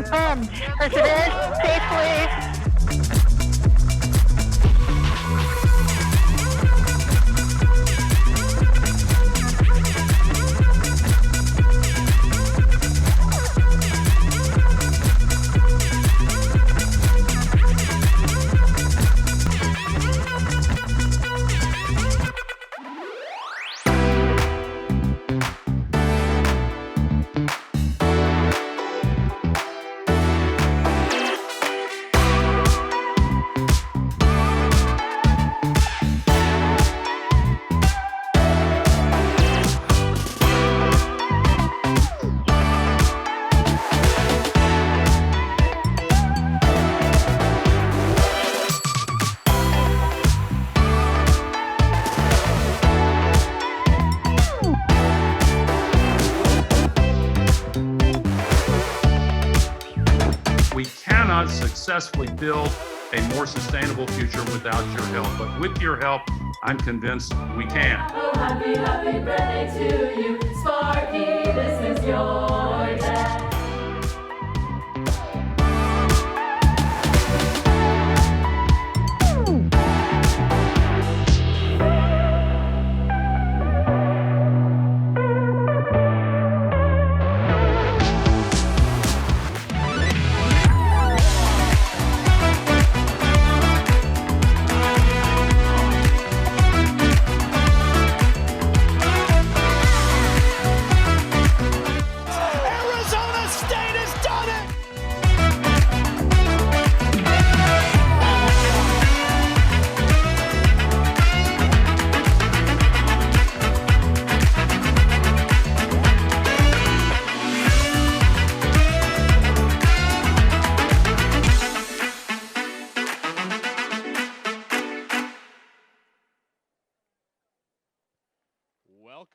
home as it is safely. We cannot successfully build a more sustainable future without your help. But with your help, I'm convinced we can. Oh, happy, happy birthday to you, Sparky, this is your day.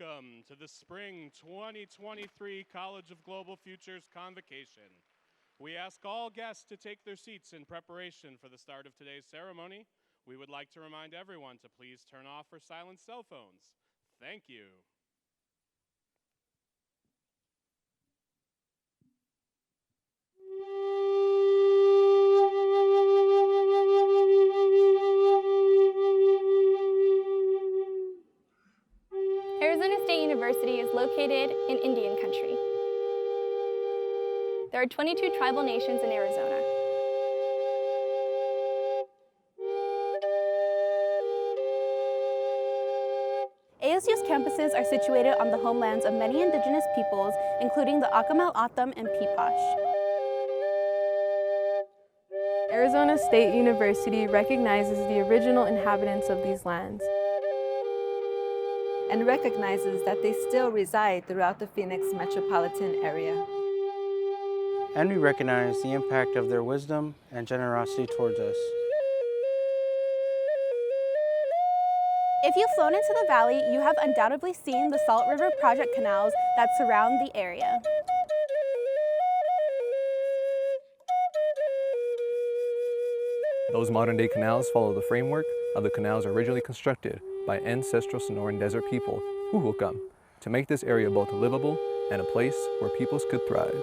Welcome to the Spring 2023 College of Global Futures Convocation. We ask all guests to take their seats in preparation for the start of today's ceremony. We would like to remind everyone to please turn off or silence cell phones. Thank you. Arizona State University is located in Indian Country. There are 22 tribal nations in Arizona. ASU's campuses are situated on the homelands of many indigenous peoples, including the Akimel, O'odham, and Peepash. Arizona State University recognizes the original inhabitants of these lands and recognizes that they still reside throughout the Phoenix metropolitan area. And we recognize the impact of their wisdom and generosity towards us. If you've flown into the valley, you have undoubtedly seen the Salt River Project canals that surround the area. Those modern-day canals follow the framework of the canals originally constructed by ancestral Sonoran Desert people, Huhulkam, to make this area both livable and a place where peoples could thrive.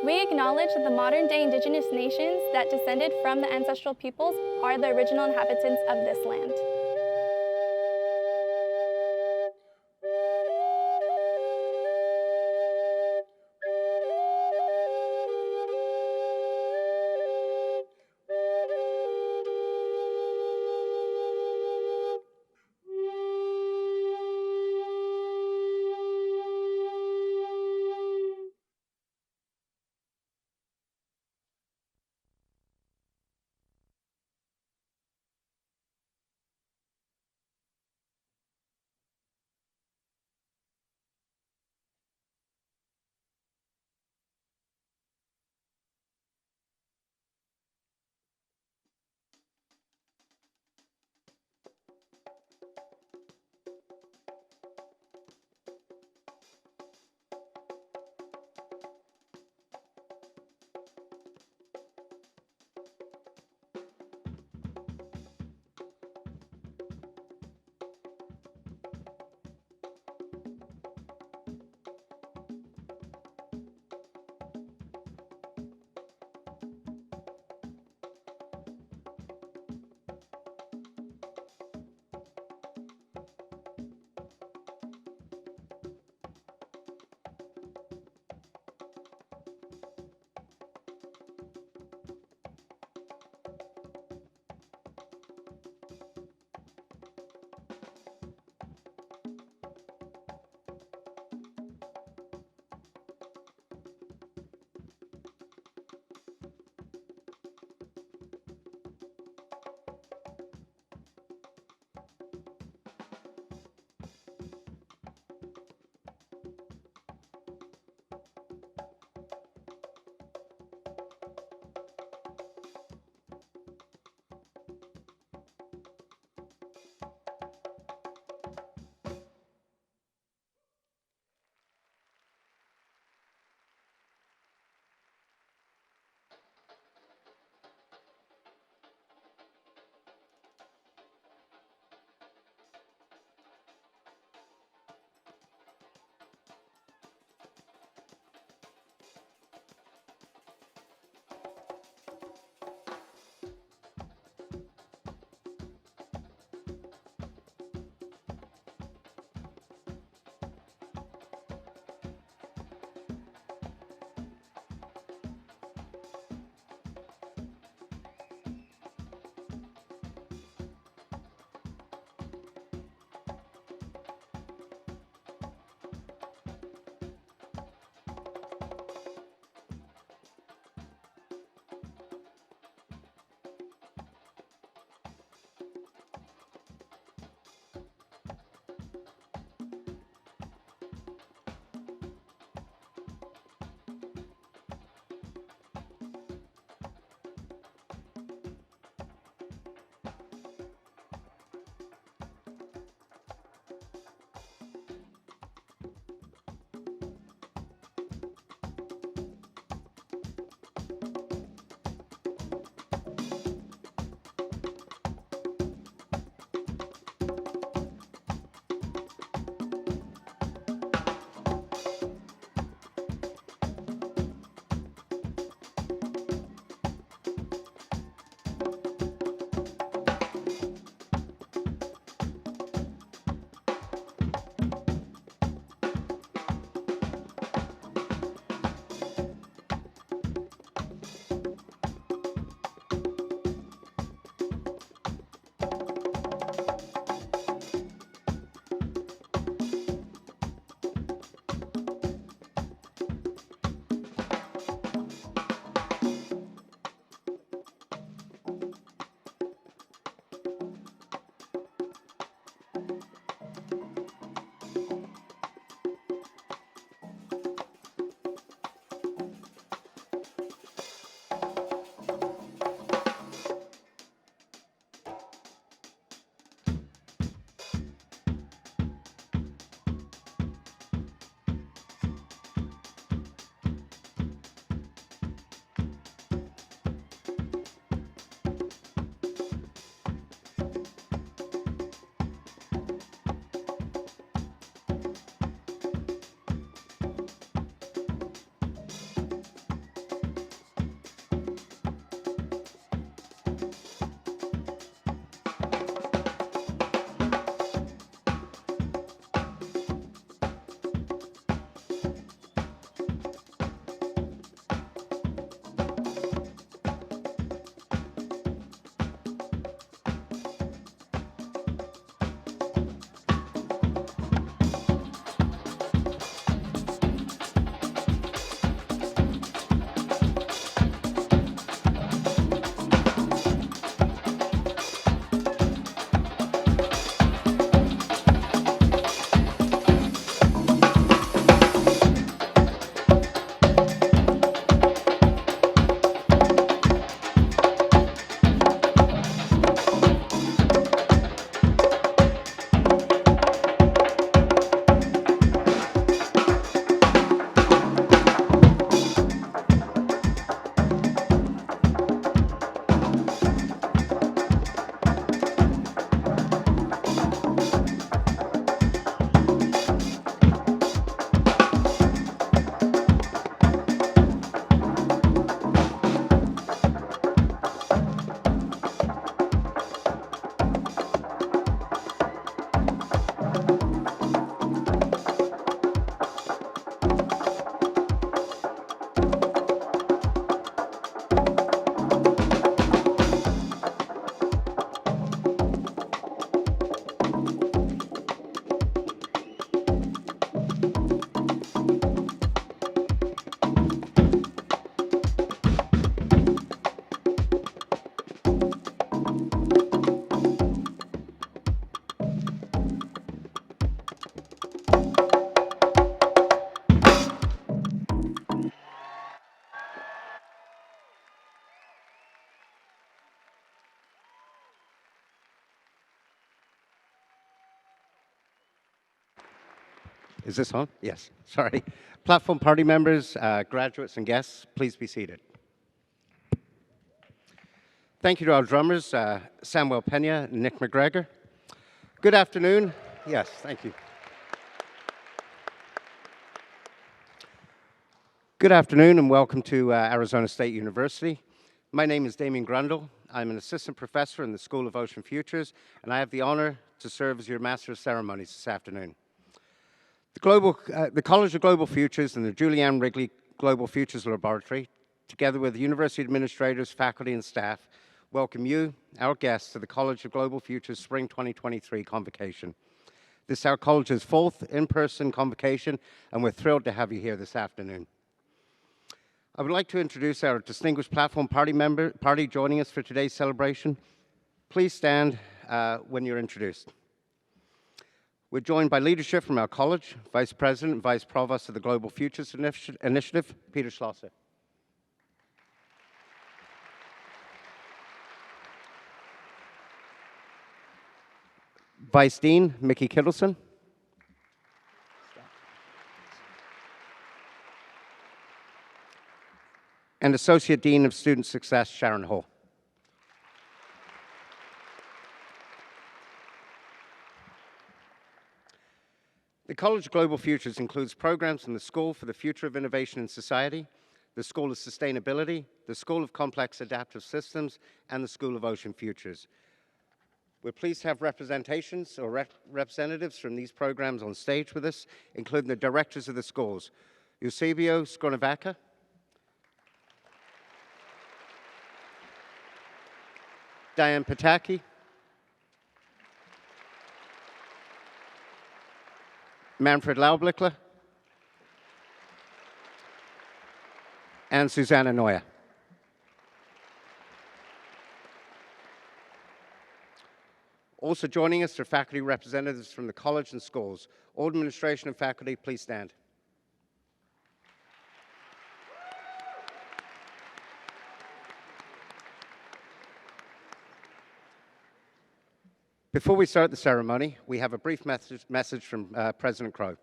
We acknowledge that the modern-day indigenous nations that descended from the ancestral peoples are the original inhabitants of this land. Is this on? Yes, sorry. Platform party members, graduates and guests, please be seated. Thank you to our drummers, Samuel Pena and Nick McGregor. Good afternoon. Yes, thank you. Good afternoon and welcome to Arizona State University. My name is Damien Grundle. I'm an assistant professor in the School of Ocean Futures, and I have the honor to serve as your Master of Ceremonies this afternoon. The College of Global Futures and the Julianne Wrigley Global Futures Laboratory, together with university administrators, faculty, and staff, welcome you, our guests, to the College of Global Futures Spring 2023 Convocation. This is our college's 4th in-person convocation, and we're thrilled to have you here this afternoon. I would like to introduce our distinguished platform party joining us for today's celebration. Please stand when you're introduced. We're joined by leadership from our college, Vice President and Vice Provost of the Global Futures Initiative, Peter Schlosser. Vice Dean, Mickey Kittleson. And Associate Dean of Student Success, Sharon Hall. The College of Global Futures includes programs in the School for the Future of Innovation in Society, the School of Sustainability, the School of Complex Adaptive Systems, and the School of Ocean Futures. We're pleased to have representations or representatives from these programs on stage with us, including the directors of the schools, Eusebio Scornavaca, Diane Pataki, Manfred Laublickler, and Susanna Neuer. Also joining us are faculty representatives from the college and schools. All administration and faculty, please stand. Before we start the ceremony, we have a brief message from President Crow.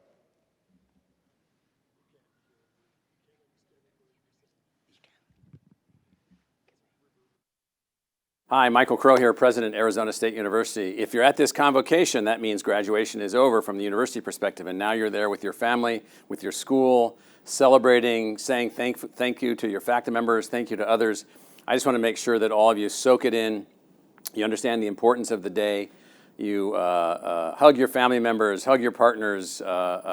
Hi, Michael Crow here, President, Arizona State University. If you're at this convocation, that means graduation is over from the university perspective, and now you're there with your family, with your school, celebrating, saying thank you to your faculty members, thank you to others. I just want to make sure that all of you soak it in, you understand the importance of the day, you hug your family members, hug your partners,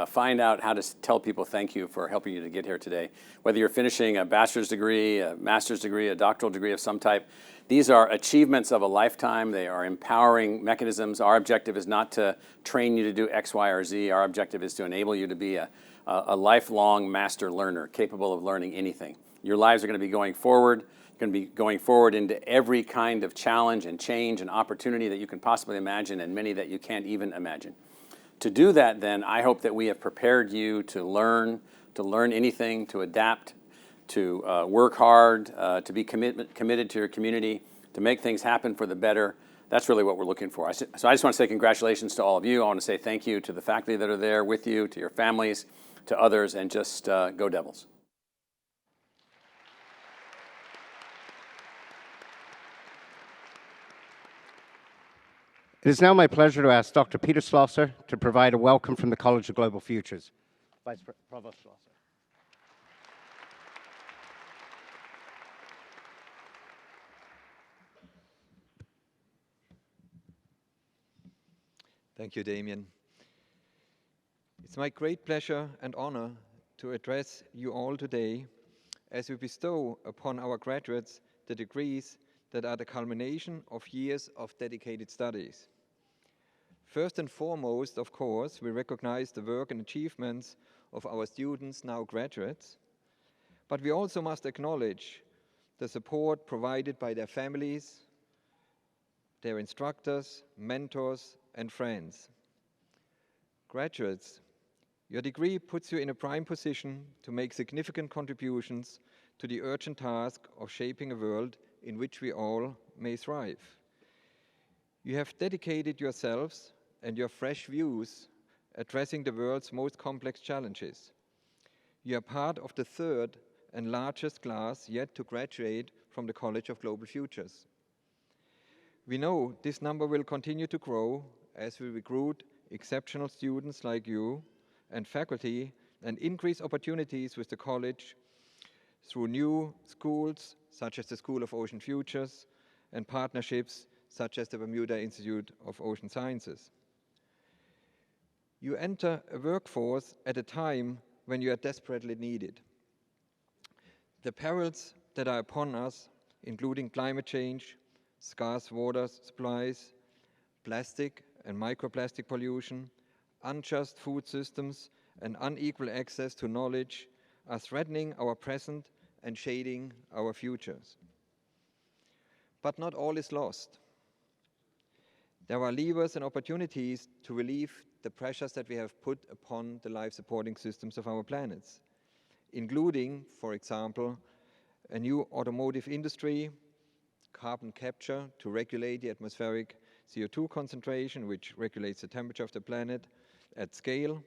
find out how to tell people thank you for helping you to get here today. Whether you're finishing a bachelor's degree, a master's degree, a doctoral degree of some type, these are achievements of a lifetime. They are empowering mechanisms. Our objective is not to train you to do X, Y, or Z. Our objective is to enable you to be a lifelong master learner, capable of learning anything. Your lives are going to be going forward. Going to be going forward into every kind of challenge and change and opportunity that you can possibly imagine, and many that you can't even imagine. To do that, then, I hope that we have prepared you to learn anything, to adapt, to work hard, to be committed to your community, to make things happen for the better. That's really what we're looking for. So I just want to say congratulations to all of you. I want to say thank you to the faculty that are there with you, to your families, to others, and just go Devils. It is now my pleasure to ask Dr. Peter Schlosser to provide a welcome from the College of Global Futures. Vice Provost Schlosser. Thank you, Damien. It's my great pleasure and honor to address you all today as we bestow upon our graduates the degrees that are the culmination of years of dedicated studies. First and foremost, of course, we recognize the work and achievements of our students, now graduates, but we also must acknowledge the support provided by their families, their instructors, mentors, and friends. Graduates, your degree puts you in a prime position to make significant contributions to the urgent task of shaping a world in which we all may thrive. You have dedicated yourselves and your fresh views addressing the world's most complex challenges. You are part of the third and largest class yet to graduate from the College of Global Futures. We know this number will continue to grow as we recruit exceptional students like you and faculty and increase opportunities with the college through new schools such as the School of Ocean Futures and partnerships such as the Bermuda Institute of Ocean Sciences. You enter a workforce at a time when you are desperately needed. The perils that are upon us, including climate change, scarce water supplies, plastic and microplastic pollution, unjust food systems, and unequal access to knowledge, are threatening our present and shading our futures. But not all is lost. There are levers and opportunities to relieve the pressures that we have put upon the life-supporting systems of our planets, including, for example, a new automotive industry, carbon capture to regulate the atmospheric CO2 concentration, which regulates the temperature of the planet at scale,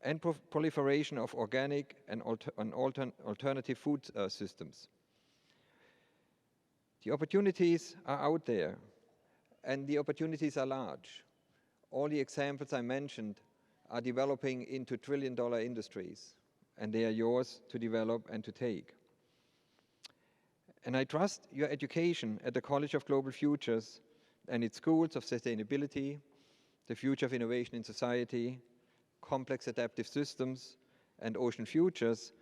and proliferation of organic and alternative food systems. The opportunities are out there, and the opportunities are large. All the examples I mentioned are developing into trillion-dollar industries, and they are yours to develop and to take. And I trust your education at the College of Global Futures and its schools of sustainability, the future of innovation in society, complex adaptive systems, and ocean futures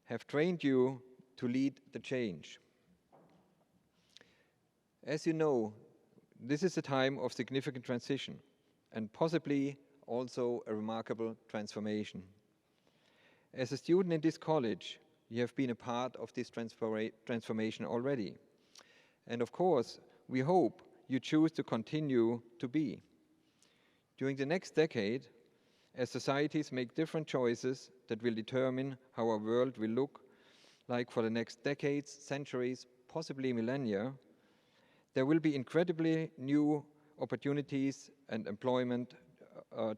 have trained you to lead the change. As you know, this is a time of significant transition and possibly also a remarkable transformation. As a student in this college, you have been a part of this transformation already. And of course, we hope you choose to continue to be. During the next decade, as societies make different choices that will determine how our world will look like for the next decades, centuries, possibly millennia, there will be incredibly new opportunities and employment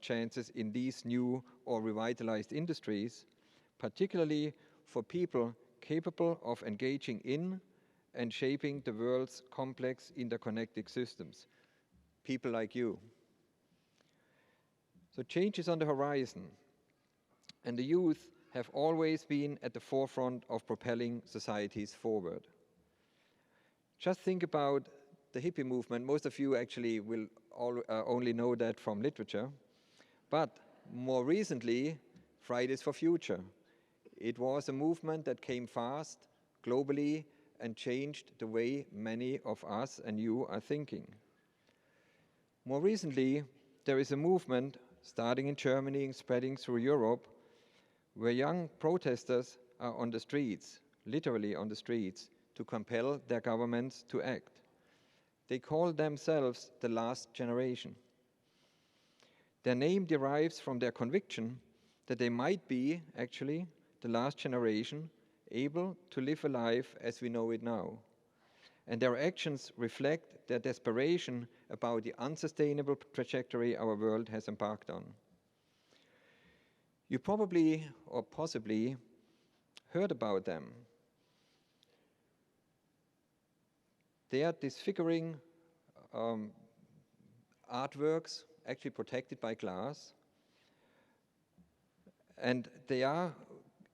chances in these new or revitalized industries, particularly for people capable of engaging in and shaping the world's complex interconnected systems, people like you. So change is on the horizon, and the youth have always been at the forefront of propelling societies forward. Just think about the hippie movement. Most of you actually will only know that from literature, but more recently, Fridays for Future. It was a movement that came fast, globally, and changed the way many of us and you are thinking. More recently, there is a movement starting in Germany and spreading through Europe, where young protesters are on the streets, literally on the streets, to compel their governments to act. They call themselves the last generation. Their name derives from their conviction that they might be, actually, the last generation able to live a life as we know it now. And their actions reflect their desperation about the unsustainable trajectory our world has embarked on. You probably or possibly heard about them. They are disfiguring artworks, actually protected by glass, and they are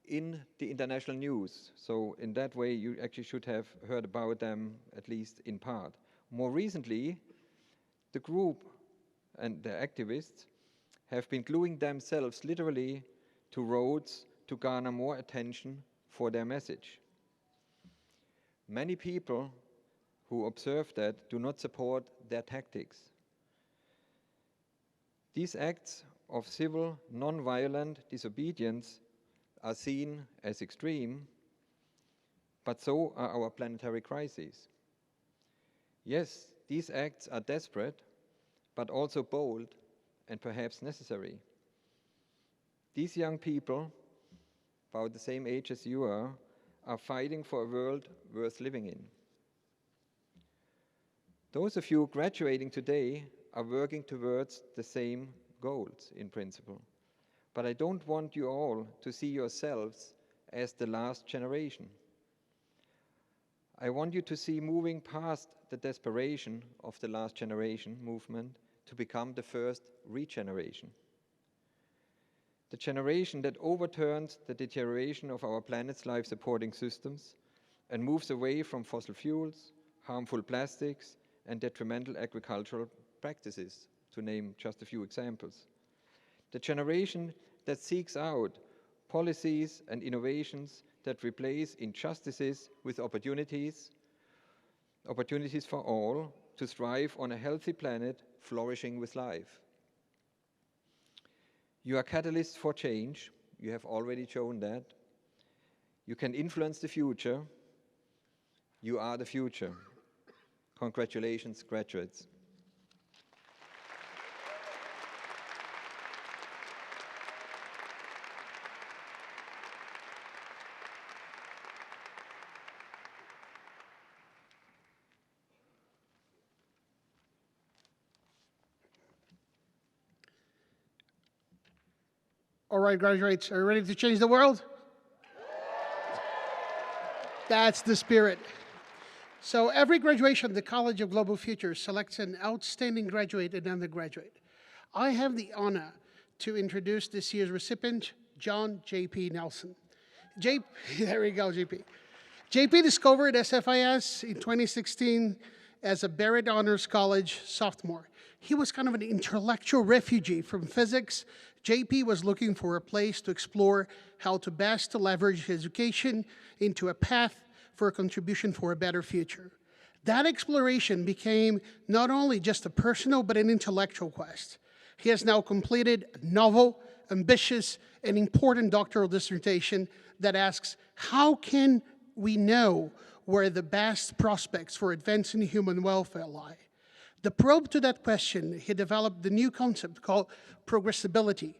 in the international news. So in that way, you actually should have heard about them, at least in part. More recently, the group and their activists have been gluing themselves literally to roads to garner more attention for their message. Many people who observe that do not support their tactics. These acts of civil, non-violent disobedience are seen as extreme, but so are our planetary crises. Yes, these acts are desperate, but also bold and perhaps necessary. These young people, about the same age as you are fighting for a world worth living in. Those of you graduating today are working towards the same goals in principle. But I don't want you all to see yourselves as the last generation. I want you to see moving past the desperation of the last generation movement to become the first regeneration. The generation that overturns the deterioration of our planet's life-supporting systems and moves away from fossil fuels, harmful plastics, and detrimental agricultural practices, to name just a few examples. The generation that seeks out policies and innovations that replace injustices with opportunities for all to thrive on a healthy planet flourishing with life. You are catalysts for change. You have already shown that. You can influence the future. You are the future. Congratulations, graduates. All right, graduates, are you ready to change the world? That's the spirit. So every graduation, the College of Global Futures selects an outstanding graduate and undergraduate. I have the honor to introduce this year's recipient, John J.P. Nelson. There we go, JP. JP discovered SFIS in 2016 as a Barrett Honors College sophomore. He was kind of an intellectual refugee from physics. JP was looking for a place to explore how to best leverage his education into a path for a contribution for a better future. That exploration became not only just a personal but an intellectual quest. He has now completed a novel, ambitious, and important doctoral dissertation that asks, how can we know where the best prospects for advancing human welfare lie? The probe to that question, he developed the new concept called progressibility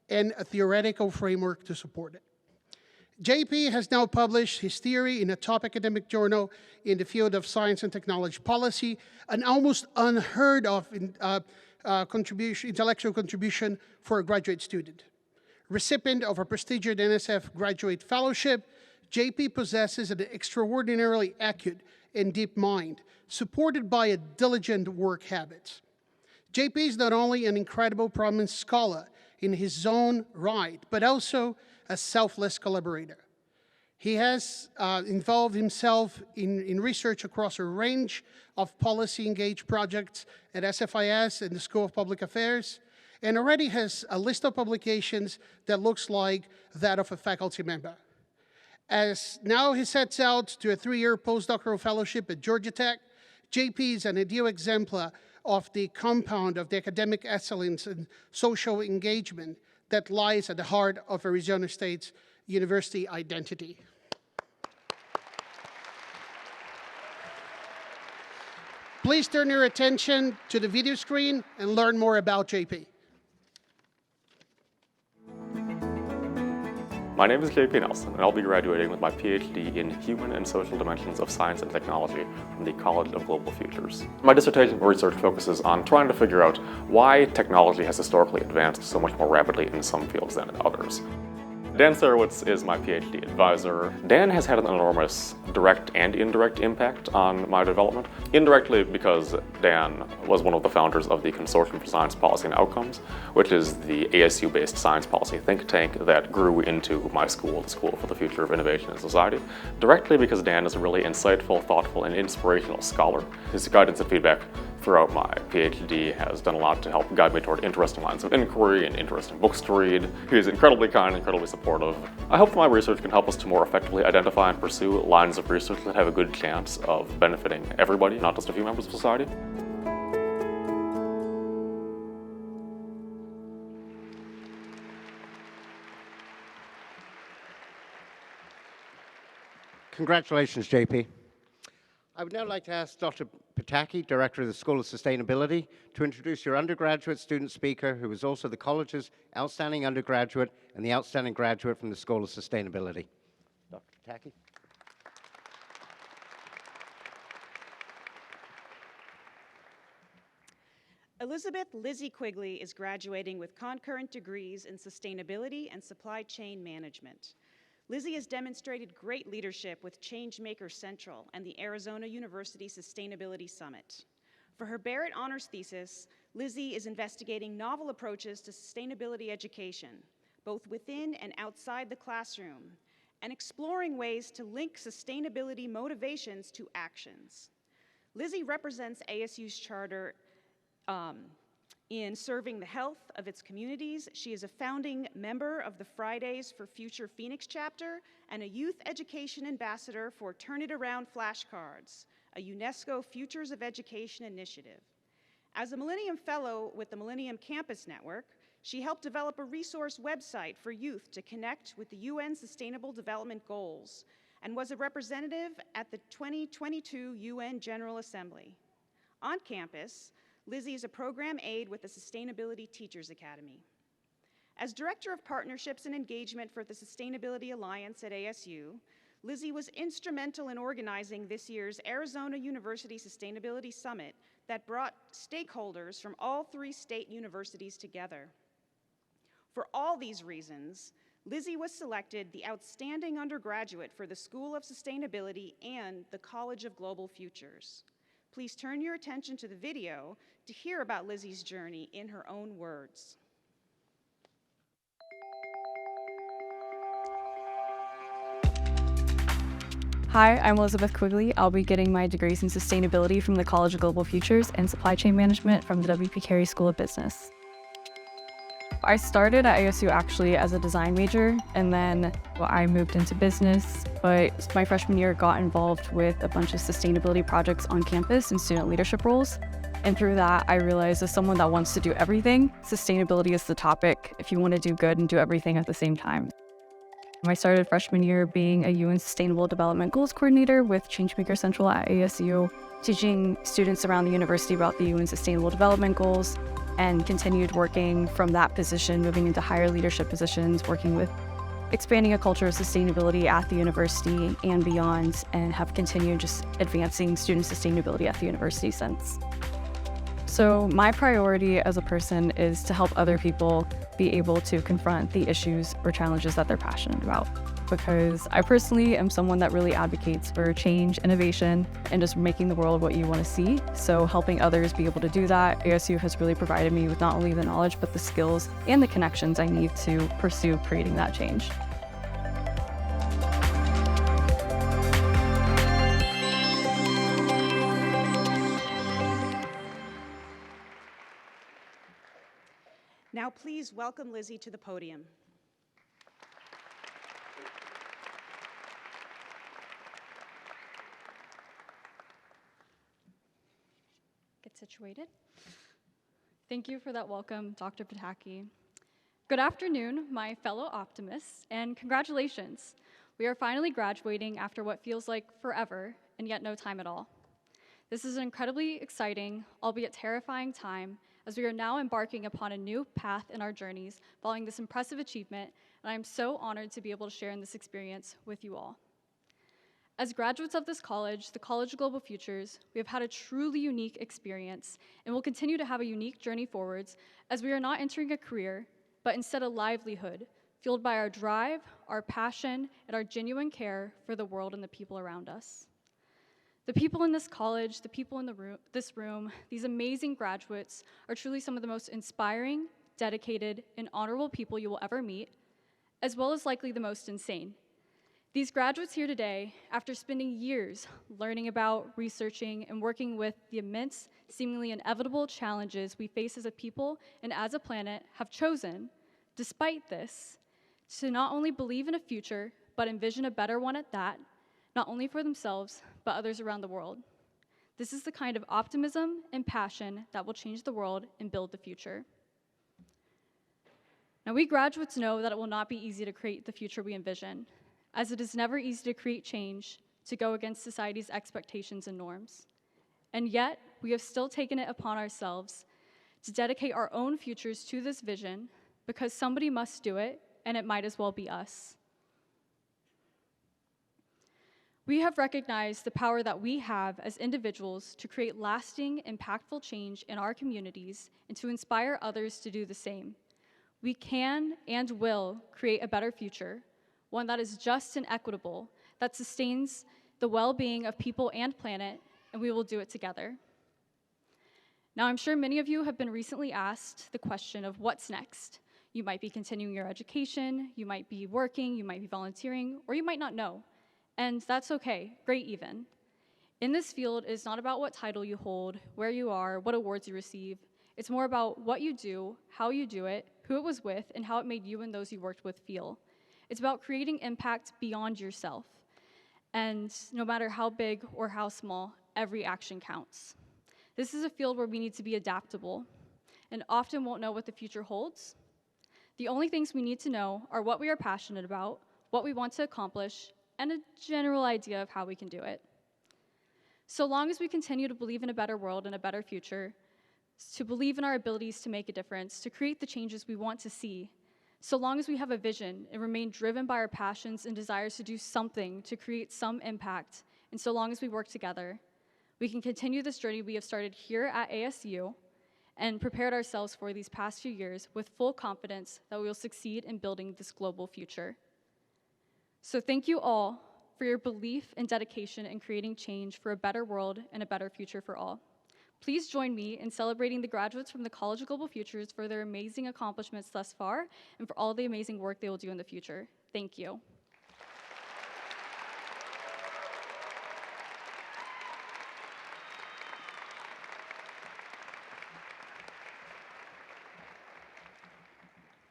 and a theoretical framework to support it. JP has now published his theory in a top academic journal in the field of science and technology policy, an almost unheard of intellectual contribution for a graduate student. Recipient of a prestigious NSF Graduate Fellowship, JP possesses an extraordinarily acute and deep mind, supported by a diligent work habits. JP is not only an incredible prominent scholar in his own right, but also a selfless collaborator. He has involved himself in research across a range of policy-engaged projects at SFIS and the School of Public Affairs, and already has a list of publications that looks like that of a faculty member. As now he sets out to a 3-year postdoctoral fellowship at Georgia Tech, JP is an ideal exemplar of the compound of the academic excellence and social engagement that lies at the heart of Arizona State's university identity. Please turn your attention to the video screen and learn more about JP. My name is J.P. Nelson, and I'll be graduating with my PhD in Human and Social Dimensions of Science and Technology from the College of Global Futures. My dissertation research focuses on trying to figure out why technology has historically advanced so much more rapidly in some fields than in others. Dan Sarowitz is my PhD advisor. Dan has had an enormous direct and indirect impact on my development. Indirectly because Dan was one of the founders of the Consortium for Science Policy and Outcomes, which is the ASU-based science policy think tank that grew into my school, the School for the Future of Innovation in Society. Directly because Dan is a really insightful, thoughtful, and inspirational scholar. His guidance and feedback throughout my PhD has done a lot to help guide me toward interesting lines of inquiry and interesting books to read. He is incredibly kind, incredibly supportive. I hope that my research can help us to more effectively identify and pursue lines of research that have a good chance of benefiting everybody, not just a few members of society. Congratulations, JP. I would now like to ask Dr. Pataki, Director of the School of Sustainability, to introduce your undergraduate student speaker, who is also the college's outstanding undergraduate and the outstanding graduate from the School of Sustainability. Dr. Pataki. Elizabeth Lizzie Quigley is graduating with concurrent degrees in sustainability and supply chain management. Lizzie has demonstrated great leadership with Changemaker Central and the Arizona University Sustainability Summit. For her Barrett Honors Thesis, Lizzie is investigating novel approaches to sustainability education, both within and outside the classroom, and exploring ways to link sustainability motivations to actions. Lizzie represents ASU's charter in serving the health of its communities. She is a founding member of the Fridays for Future Phoenix chapter and a youth education ambassador for Turn It Around flashcards, a UNESCO Futures of Education initiative. As a Millennium Fellow with the Millennium Campus Network, she helped develop a resource website for youth to connect with the UN Sustainable Development Goals and was a representative at the 2022 UN General Assembly. On campus, Lizzie is a program aide with the Sustainability Teachers Academy. As Director of Partnerships and Engagement for the Sustainability Alliance at ASU, Lizzie was instrumental in organizing this year's Arizona University Sustainability Summit that brought stakeholders from all 3 state universities together. For all these reasons, Lizzie was selected the Outstanding Undergraduate for the School of Sustainability and the College of Global Futures. Please turn your attention to the video to hear about Lizzie's journey in her own words. Hi, I'm Elizabeth Quigley. I'll be getting my degrees in sustainability from the College of Global Futures and supply chain management from the W.P. Carey School of Business. I started at ASU actually as a design major, and then I moved into business, but my freshman year got involved with a bunch of sustainability projects on campus and student leadership roles. And through that, I realized as someone that wants to do everything, sustainability is the topic if you want to do good and do everything at the same time. I started freshman year being a UN Sustainable Development Goals Coordinator with Changemaker Central at ASU, teaching students around the university about the UN Sustainable Development Goals, and continued working from that position, moving into higher leadership positions, working with expanding a culture of sustainability at the university and beyond, and have continued just advancing student sustainability at the university since. So my priority as a person is to help other people be able to confront the issues or challenges that they're passionate about. Because I personally am someone that really advocates for change, innovation, and just making the world what you want to see. So helping others be able to do that, ASU has really provided me with not only the knowledge, but the skills and the connections I need to pursue creating that change. Now please welcome Lizzie to the podium. Get situated. Thank you for that welcome, Dr. Pataki. Good afternoon, my fellow optimists, and congratulations. We are finally graduating after what feels like forever, and yet no time at all. This is an incredibly exciting, albeit terrifying time, as we are now embarking upon a new path in our journeys following this impressive achievement, and I am so honored to be able to share in this experience with you all. As graduates of this college, the College of Global Futures, we have had a truly unique experience and will continue to have a unique journey forwards as we are not entering a career, but instead a livelihood, fueled by our drive, our passion, and our genuine care for the world and the people around us. The people in this college, the people in this room, these amazing graduates are truly some of the most inspiring, dedicated, and honorable people you will ever meet, as well as likely the most insane. These graduates here today, after spending years learning about, researching, and working with the immense, seemingly inevitable challenges we face as a people and as a planet, have chosen, despite this, to not only believe in a future, but envision a better one at that, not only for themselves, but others around the world. This is the kind of optimism and passion that will change the world and build the future. Now, we graduates know that it will not be easy to create the future we envision, as it is never easy to create change, to go against society's expectations and norms. And yet, we have still taken it upon ourselves to dedicate our own futures to this vision, because somebody must do it, and it might as well be us. We have recognized the power that we have as individuals to create lasting, impactful change in our communities and to inspire others to do the same. We can and will create a better future, one that is just and equitable, that sustains the well-being of people and planet, and we will do it together. Now, I'm sure many of you have been recently asked the question of what's next. You might be continuing your education, you might be working, you might be volunteering, or you might not know. And that's okay, great even. In this field, it is not about what title you hold, where you are, what awards you receive. It's more about what you do, how you do it, who it was with, and how it made you and those you worked with feel. It's about creating impact beyond yourself. And no matter how big or how small, every action counts. This is a field where we need to be adaptable and often won't know what the future holds. The only things we need to know are what we are passionate about, what we want to accomplish, and a general idea of how we can do it. So long as we continue to believe in a better world and a better future, to believe in our abilities to make a difference, to create the changes we want to see, so long as we have a vision and remain driven by our passions and desires to do something to create some impact, and so long as we work together, we can continue this journey we have started here at ASU and prepared ourselves for these past few years with full confidence that we will succeed in building this global future. So thank you all for your belief and dedication in creating change for a better world and a better future for all. Please join me in celebrating the graduates from the College of Global Futures for their amazing accomplishments thus far and for all the amazing work they will do in the future. Thank you.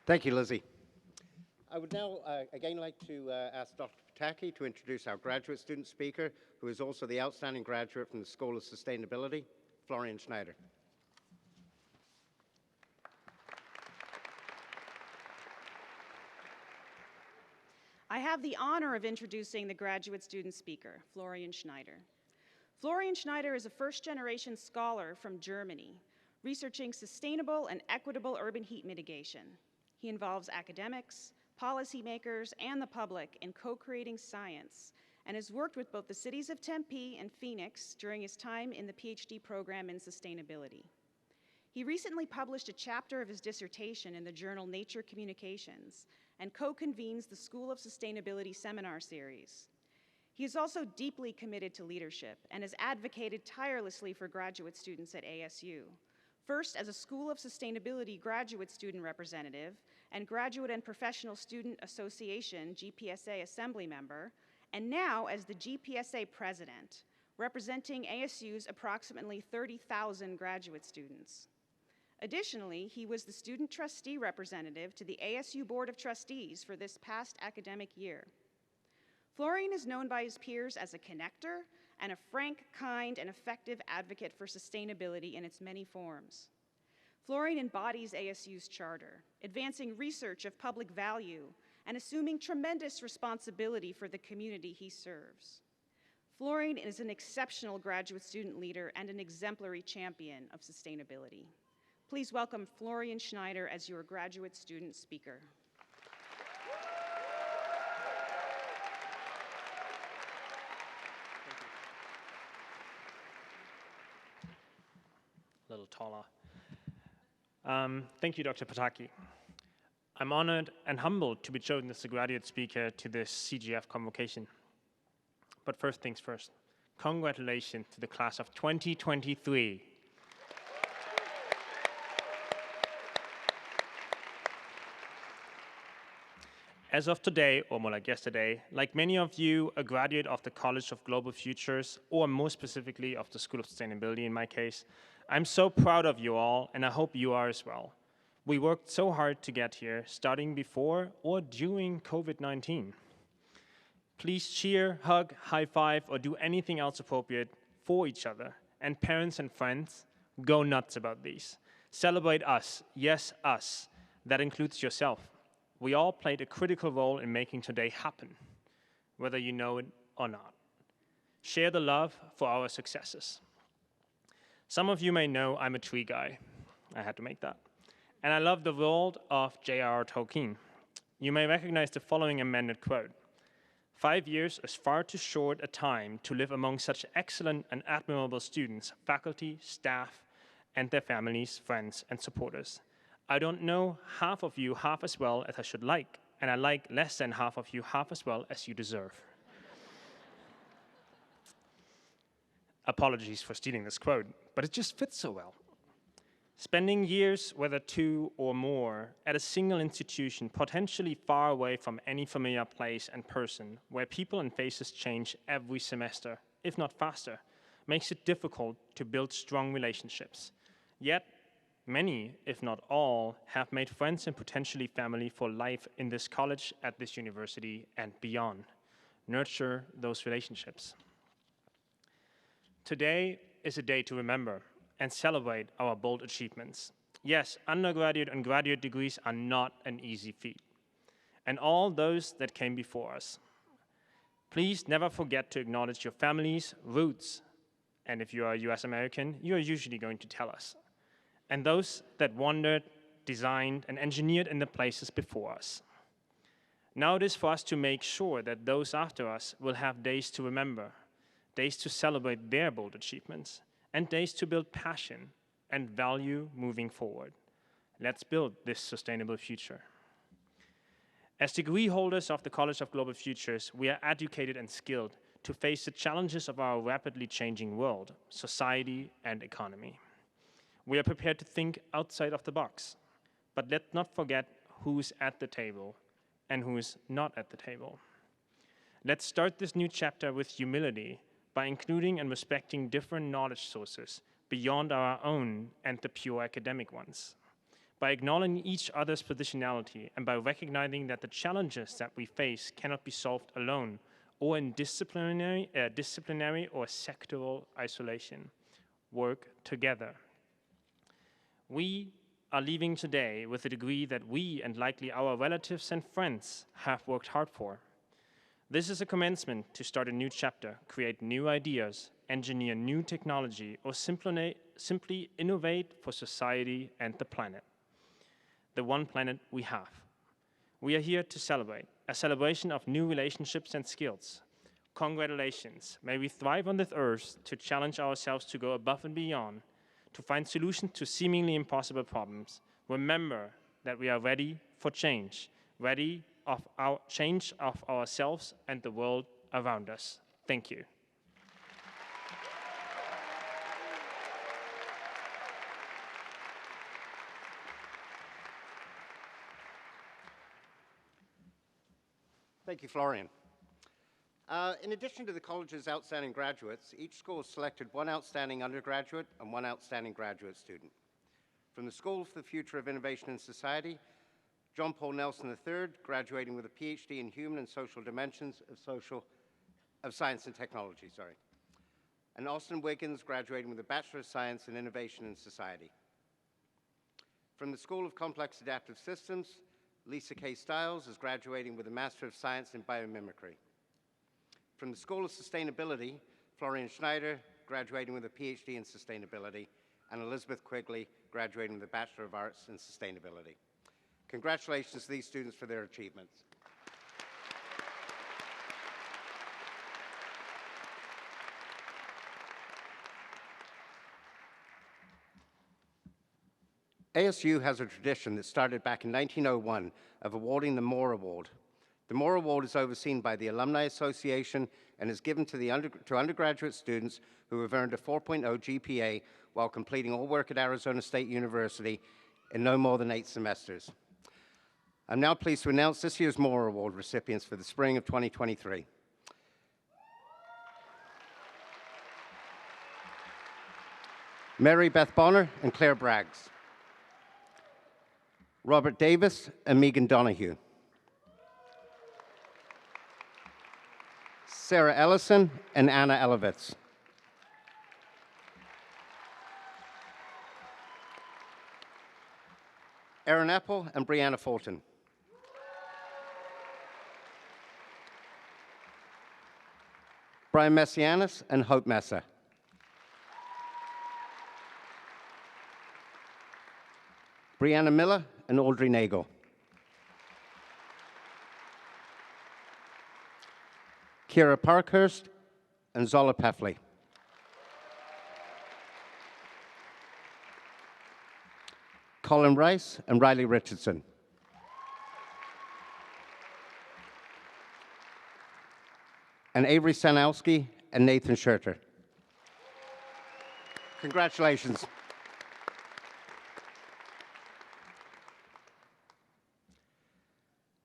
Thank you, Lizzie. I would now again like to ask Dr. Pataki to introduce our graduate student speaker, who is also the outstanding graduate from the School of Sustainability, Florian Schneider. I have the honor of introducing the graduate student speaker, Florian Schneider. Florian Schneider is a first-generation scholar from Germany, researching sustainable and equitable urban heat mitigation. He involves academics, policymakers, and the public in co-creating science, and has worked with both the cities of Tempe and Phoenix during his time in the PhD program in sustainability. He recently published a chapter of his dissertation in the journal Nature Communications and co-convenes the School of Sustainability seminar series. He is also deeply committed to leadership and has advocated tirelessly for graduate students at ASU, first as a School of Sustainability graduate student representative and Graduate and Professional Student Association GPSA Assembly member, and now as the GPSA president, representing ASU's approximately 30,000 graduate students. Additionally, he was the student trustee representative to the ASU Board of Trustees for this past academic year. Florian is known by his peers as a connector and a frank, kind, and effective advocate for sustainability in its many forms. Florian embodies ASU's charter, advancing research of public value and assuming tremendous responsibility for the community he serves. Florian is an exceptional graduate student leader and an exemplary champion of sustainability. Please welcome Florian Schneider as your graduate student speaker. A little taller. Thank you, Dr. Pataki. I'm honored and humbled to be chosen as the graduate speaker to this CGF convocation. But first things first, congratulations to the class of 2023. As of today, or more like yesterday, like many of you, a graduate of the College of Global Futures, or more specifically of the School of Sustainability in my case, I'm so proud of you all, and I hope you are as well. We worked so hard to get here, starting before or during COVID-19. Please cheer, hug, high five, or do anything else appropriate for each other. And parents and friends, go nuts about these. Celebrate us, yes, us. That includes yourself. We all played a critical role in making today happen, whether you know it or not. Share the love for our successes. Some of you may know I'm a tree guy. I had to make that. And I love the world of J.R.R. Tolkien. You may recognize the following amended quote. 5 years is far too short a time to live among such excellent and admirable students, faculty, staff, and their families, friends, and supporters. I don't know half of you half as well as I should like, and I like less than half of you half as well as you deserve. Apologies for stealing this quote, but it just fits so well. Spending years, whether 2 or more, at a single institution, potentially far away from any familiar place and person, where people and faces change every semester, if not faster, makes it difficult to build strong relationships. Yet, many, if not all, have made friends and potentially family for life in this college, at this university, and beyond. Nurture those relationships. Today is a day to remember and celebrate our bold achievements. Yes, undergraduate and graduate degrees are not an easy feat, and all those that came before us. Please never forget to acknowledge your family's roots, and if you are a US American, you are usually going to tell us, and those that wandered, designed, and engineered in the places before us. Now it is for us to make sure that those after us will have days to remember, days to celebrate their bold achievements, and days to build passion and value moving forward. Let's build this sustainable future. As degree holders of the College of Global Futures, we are educated and skilled to face the challenges of our rapidly changing world, society, and economy. We are prepared to think outside of the box, but let's not forget who's at the table and who is not at the table. Let's start this new chapter with humility, by including and respecting different knowledge sources beyond our own and the pure academic ones, by acknowledging each other's positionality, and by recognizing that the challenges that we face cannot be solved alone or in disciplinary or sectoral isolation. Work together. We are leaving today with a degree that we and likely our relatives and friends have worked hard for. This is a commencement to start a new chapter, create new ideas, engineer new technology, or simply innovate for society and the planet. The one planet we have. We are here to celebrate, a celebration of new relationships and skills. Congratulations. May we thrive on this earth to challenge ourselves to go above and beyond, to find solutions to seemingly impossible problems. Remember that we are ready for change, ready of our change of ourselves and the world around us. Thank you. Thank you, Florian. In addition to the college's outstanding graduates, each school has selected one outstanding undergraduate and one outstanding graduate student. From the School for the Future of Innovation and Society, John Paul Nelson III, graduating with a PhD in Human and Social Dimensions of Science and Technology, and Austin Wiggins, graduating with a Bachelor of Science in Innovation and Society. From the School of Complex Adaptive Systems, Lisa K. Stiles is graduating with a Master of Science in Biomimicry. From the School of Sustainability, Florian Schneider, graduating with a PhD in Sustainability, and Elizabeth Quigley, graduating with a Bachelor of Arts in Sustainability. Congratulations to these students for their achievements. ASU has a tradition that started back in 1901 of awarding the Moore Award. The Moore Award is overseen by the Alumni Association and is given to undergraduate students who have earned a 4.0 GPA while completing all work at Arizona State University in no more than 8 semesters. I'm now pleased to announce this year's Moore Award recipients for the spring of 2023. Mary Beth Bonner and Claire Braggs. Robert Davis and Megan Donahue. Sarah Ellison and Anna Elovitz. Erin Apple and Brianna Fulton. Brian Messianis and Hope Messa. Brianna Miller and Audrey Nagel. Kira Parkhurst, and Zola Peffley. Colin Rice and Riley Richardson. And Avery Stanowski and Nathan Scherter. Congratulations.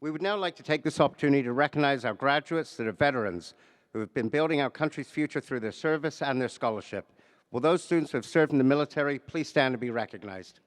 We would now like to take this opportunity to recognize our graduates that are veterans who have been building our country's future through their service and their scholarship. Will those students who have served in the military please stand and be recognized?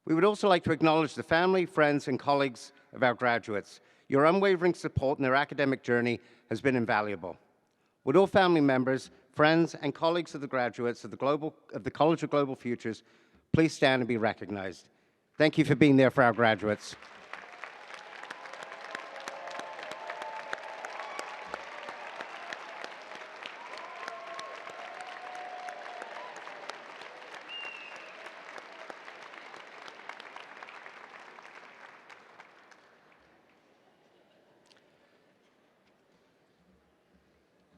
We would also like to acknowledge the family, friends, and colleagues of our graduates. Your unwavering support in their academic journey has been invaluable. Would all family members, friends, and colleagues of the graduates of the College of Global Futures please stand and be recognized? Thank you for being there for our graduates.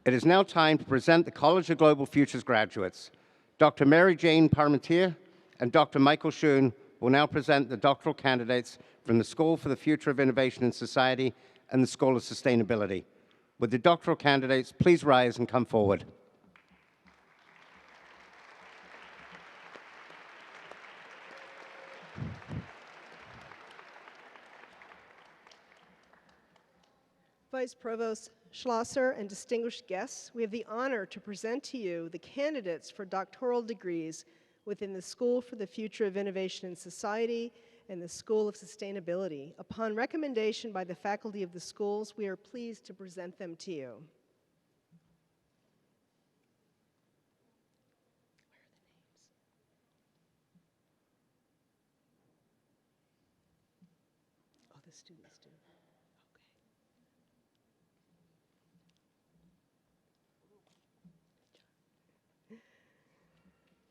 It is now time to present the College of Global Futures graduates. Dr. Mary Jane Parmentier and Dr. Michael Schoen will now present the doctoral candidates from the School for the Future of Innovation and Society and the School of Sustainability. Would the doctoral candidates please rise and come forward? Vice Provost Schlosser and distinguished guests, we have the honor to present to you the candidates for doctoral degrees within the School for the Future of Innovation and Society and the School of Sustainability. Upon recommendation by the faculty of the schools, we are pleased to present them to you. Oh, the students do.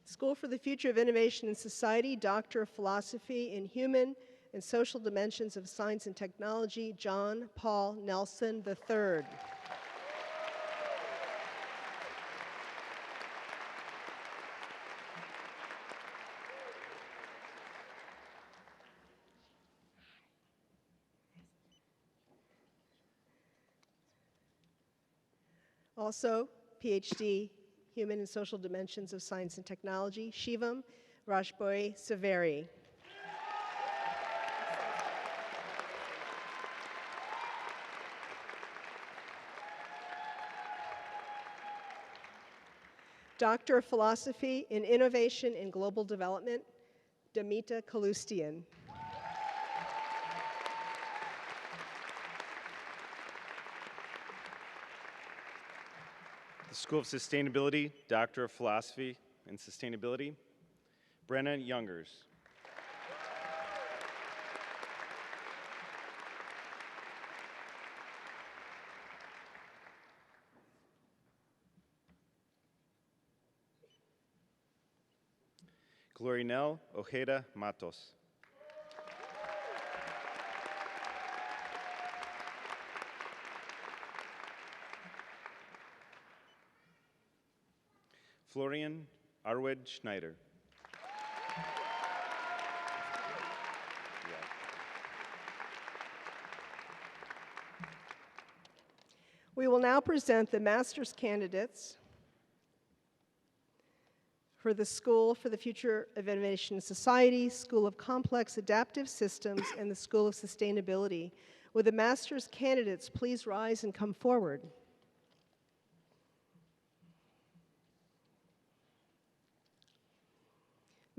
School for the Future of Innovation and Society, Doctor of Philosophy in Human and Social Dimensions of Science and Technology, John Paul Nelson III. Also, PhD, Human and Social Dimensions of Science and Technology, Shivam Rashboy Saveri. Doctor of Philosophy in Innovation and Global Development, Damita Kalustian. The School of Sustainability, Doctor of Philosophy and Sustainability, Brenna Youngers. Glorinel Ojeda Matos. Florian Arwed Schneider. We will now present the master's candidates for the School for the Future of Innovation and Society, School of Complex Adaptive Systems, and the School of Sustainability. Would the master's candidates please rise and come forward?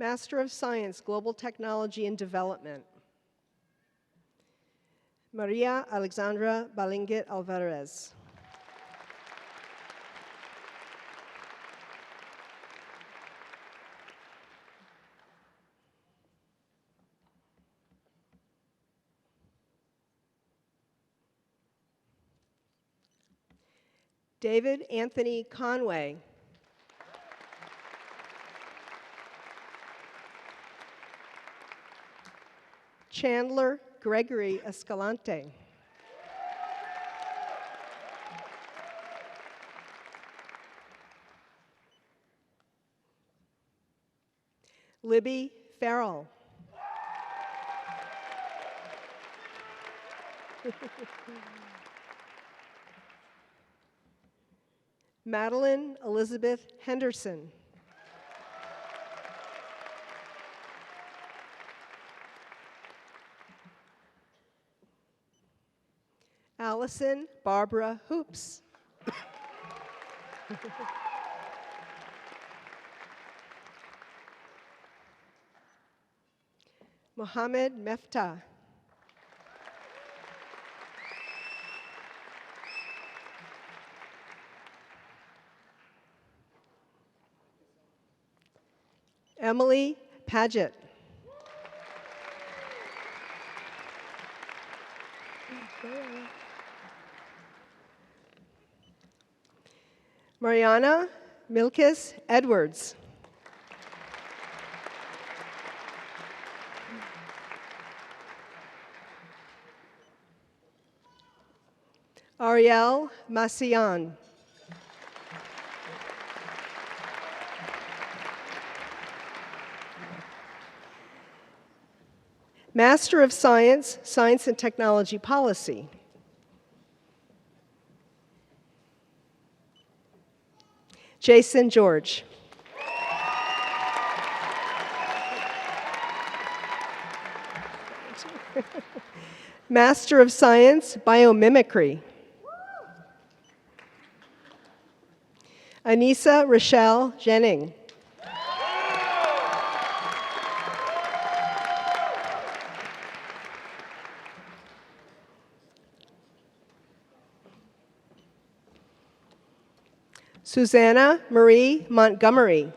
Master of Science, Global Technology and Development, Maria Alexandra Balinguet Alvarez. David Anthony Conway. Chandler Gregory Escalante. Libby Farrell. Madeline Elizabeth Henderson. Allison Barbara Hoops. Mohammed Meftah. Emily Paget. Mariana Milkis Edwards. Ariel Macian. Master of Science, Science and Technology Policy. Jason George. Master of Science, Biomimicry. Anissa Rochelle Jennings. Susanna Marie Montgomery.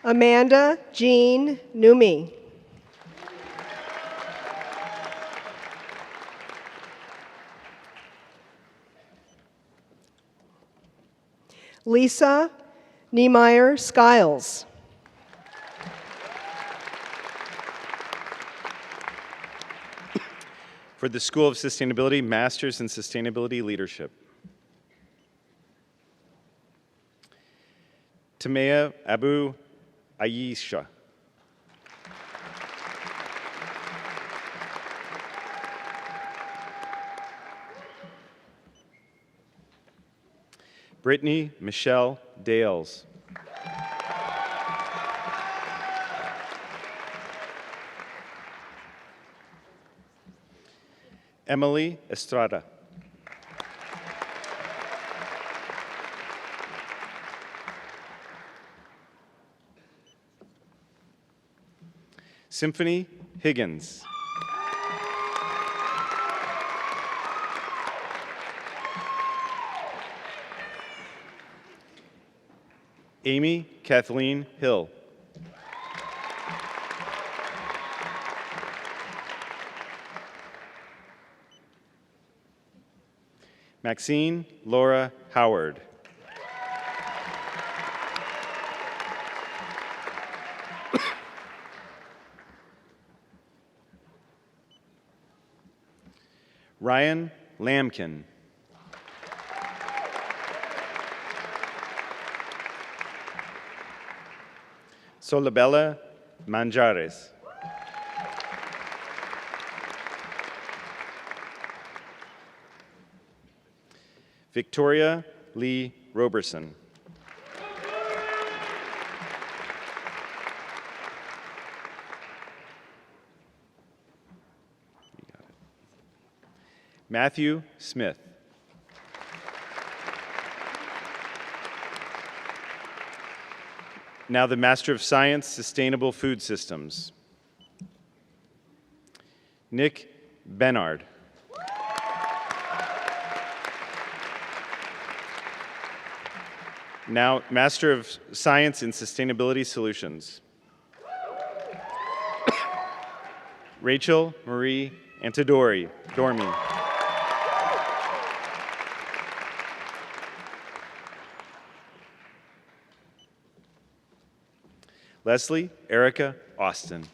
Amanda Jean Numi. Lisa Niemeyer Skiles. For the School of Sustainability, Masters in Sustainability Leadership. Tamea Abu Aisha. Brittany Michelle Dales. Emily Estrada. Symphony Higgins. Amy Kathleen Hill. Maxine Laura Howard. Ryan Lamkin. Solabella Manjares. Victoria Lee Roberson. Matthew Smith. Now the Master of Science, Sustainable Food Systems. Nick Bernard. Now, Master of Science in Sustainability Solutions. Rachel Marie Antidori Dormi. Leslie Erica Austin.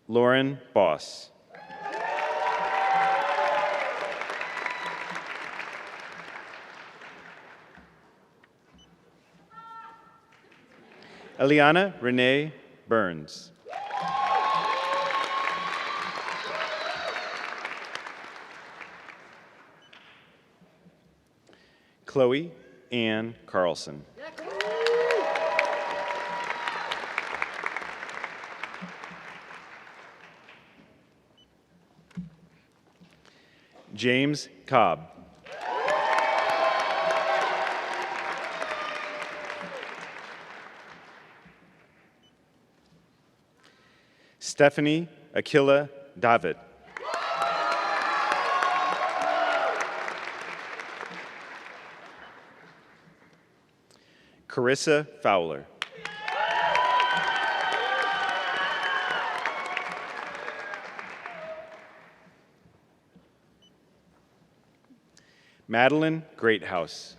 Lauren Boss. Eliana Renee Burns. Chloe Ann Carlson. James Cobb. Stephanie Aquila David. Carissa Fowler. Madeline Greathouse.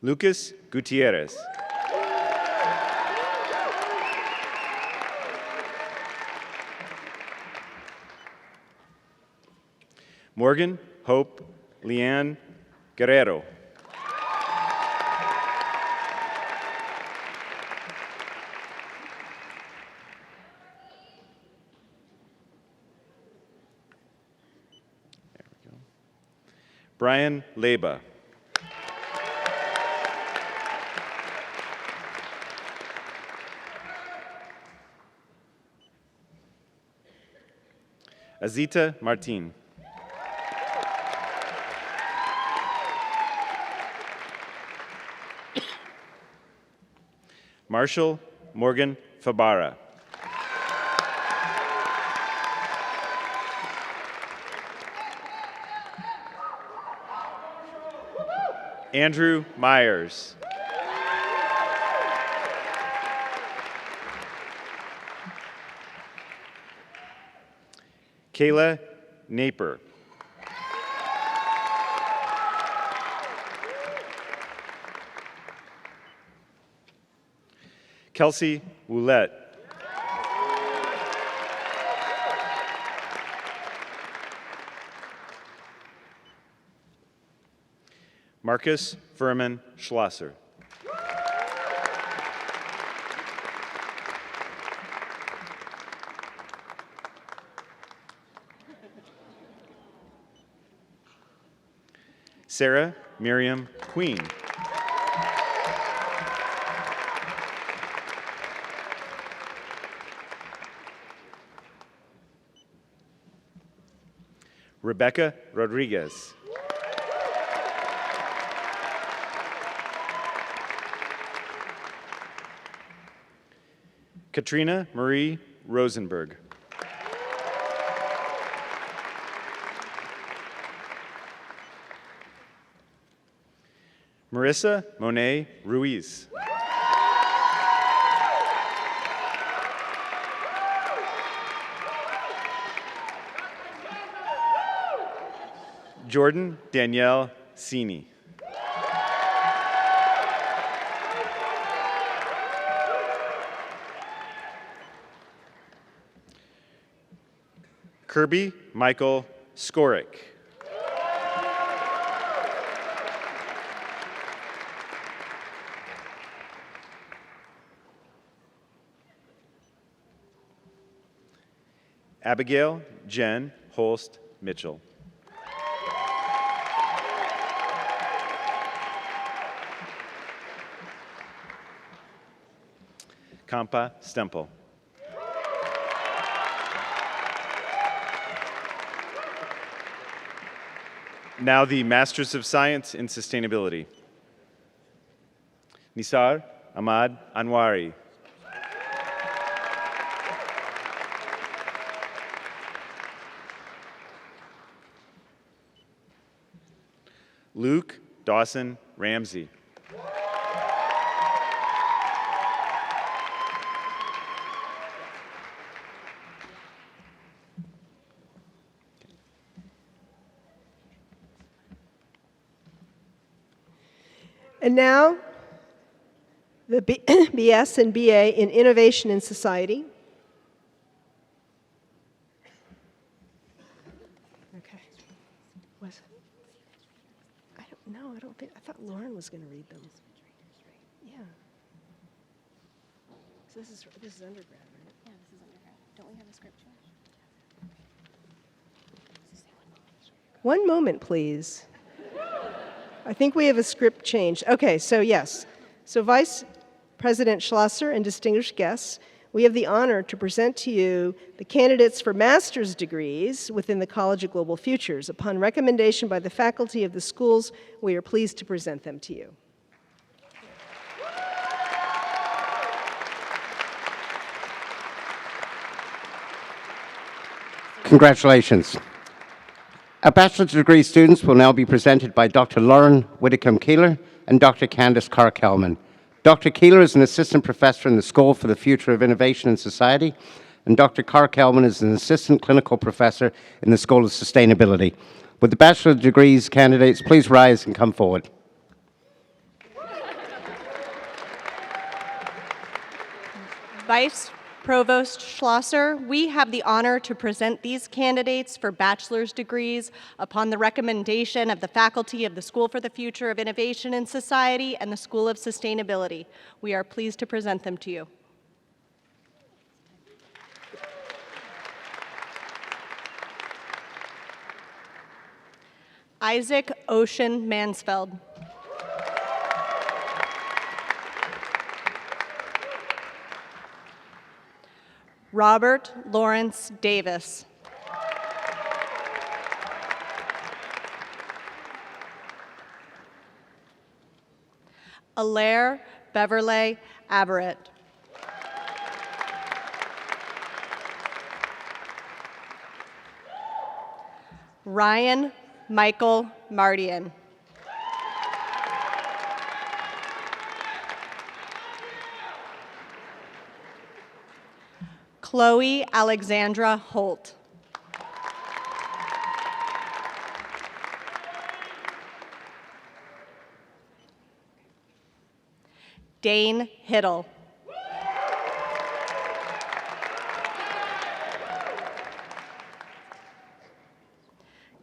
Lucas Gutierrez. Morgan Hope Leanne Guerrero. There we go. Brian Leba. Azita Martin. Marshall Morgan Fabara. Andrew Myers. Kayla Naper. Kelsey Woulette. Marcus Furman Schlosser. Sarah Miriam Queen. Rebecca Rodriguez. Katrina Marie Rosenberg. Marissa Monet Ruiz. Jordan Danielle Sini. Kirby Michael Skorick. Abigail Jen Holst Mitchell. Kampa Stempel. Now the Masters of Science in Sustainability. Nisar Ahmad Anwari. Luke Dawson Ramsey. And now, the BS and BA in Innovation in Society. Okay. I don't think, I thought Lauren was going to read them. Yeah. So this is undergrad, right? Yeah, this is undergrad. Don't we have a scripture? One moment, please. I think we have a script change. Okay, so yes. So Vice President Schlosser and distinguished guests, we have the honor to present to you the candidates for master's degrees within the College of Global Futures. Upon recommendation by the faculty of the schools, we are pleased to present them to you. Congratulations. Our bachelor's degree students will now be presented by Dr. Lauren Whitcomb-Keeler and Dr. Candace Carr-Kelman. Dr. Keeler is an assistant professor in the School for the Future of Innovation and Society, and Dr. Carr-Kelman is an assistant clinical professor in the School of Sustainability. Would the bachelor's degrees candidates please rise and come forward? Vice Provost Schlosser, we have the honor to present these candidates for bachelor's degrees upon the recommendation of the faculty of the School for the Future of Innovation and Society and the School of Sustainability. We are pleased to present them to you. Isaac Ocean Mansfeld. Robert Lawrence Davis. Alaire Beverley Averett. Ryan Michael Mardian. Chloe Alexandra Holt. Dane Hiddle.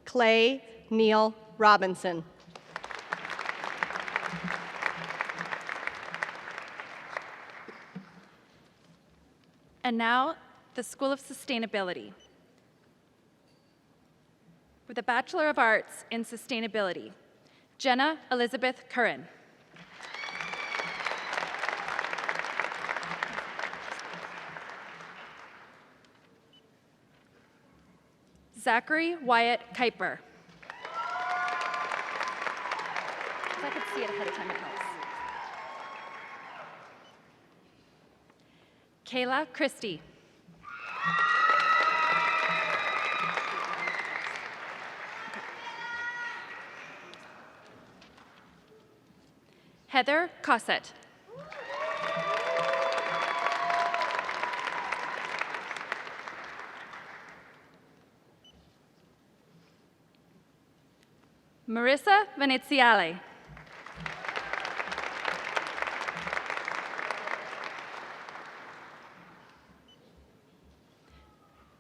Clay Neal Robinson. And now, the School of Sustainability. With a Bachelor of Arts in Sustainability, Jenna Elizabeth Curran. Zachary Wyatt Kuiper. If I could see it ahead of time, it helps. Kayla Christie. Heather Cossett. Marissa Veneziale.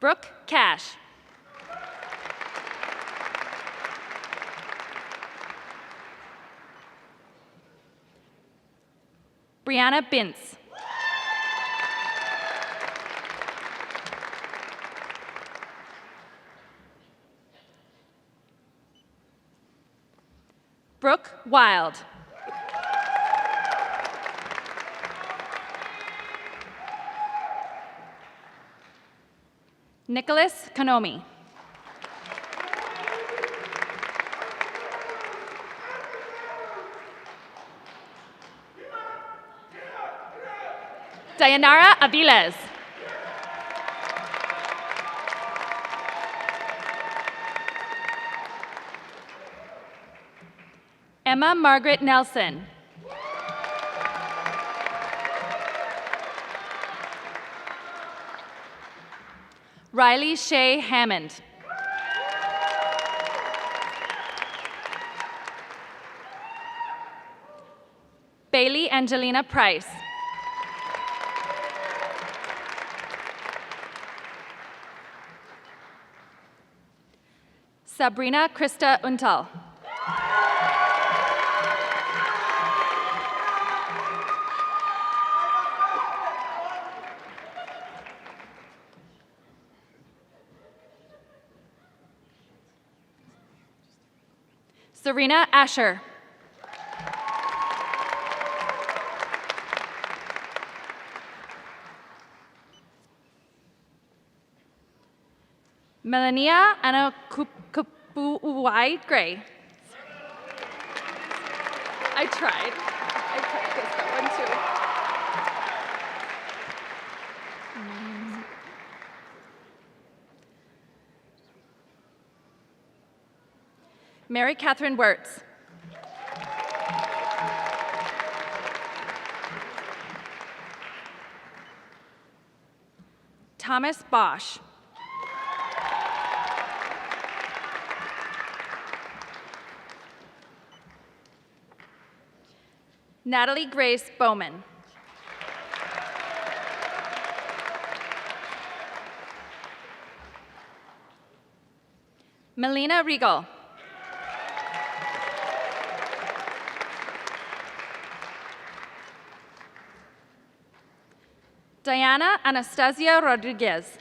Brooke Cash. Brianna Bintz. Brooke Wild. Nicholas Kanomi. Dayanara Aviles. Emma Margaret Nelson. Riley Shay Hammond. Bailey Angelina Price. Sabrina Krista Untal. Serena Asher. Melania Anna Kupuwai Gray. I tried. I practiced that one too. Mary Catherine Wirtz. Thomas Bosch. Natalie Grace Bowman. Melina Regal. Diana Anastasia Rodriguez.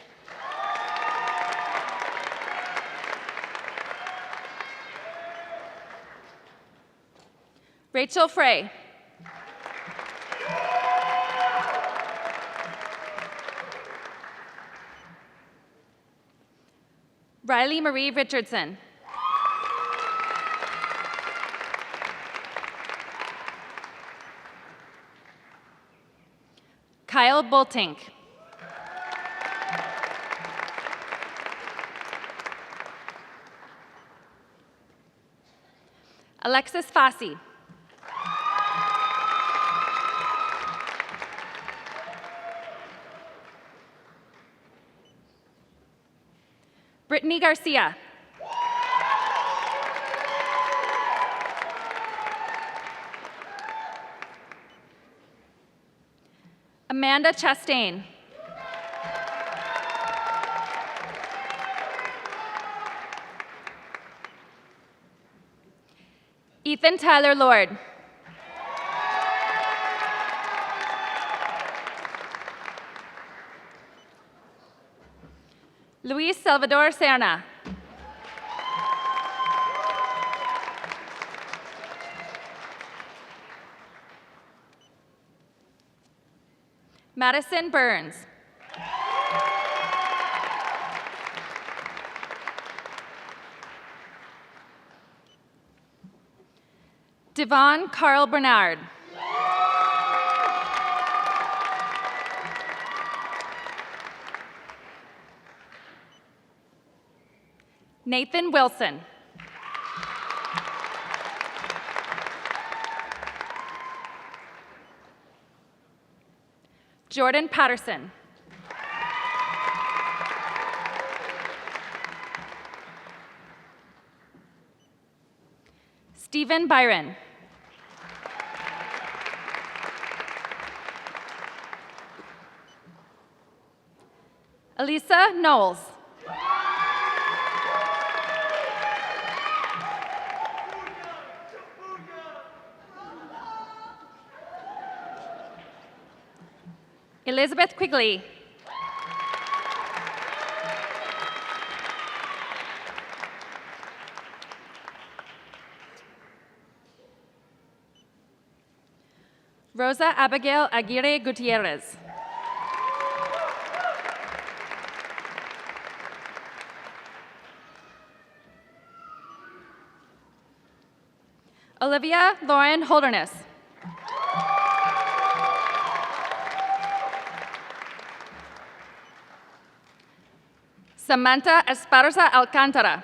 Rachel Frey. Riley Marie Richardson. Kyle Boltink. Alexis Fassi. Brittany Garcia. Amanda Chastain. Ethan Tyler Lord. Luis Salvador Serna. Madison Burns. Devon Carl Bernard. Nathan Wilson. Jordan Patterson. Stephen Byron. Elisa Knowles. Elizabeth Quigley. Rosa Abigail Aguirre Gutierrez. Olivia Lauren Holderness. Samantha Esparza Alcantara.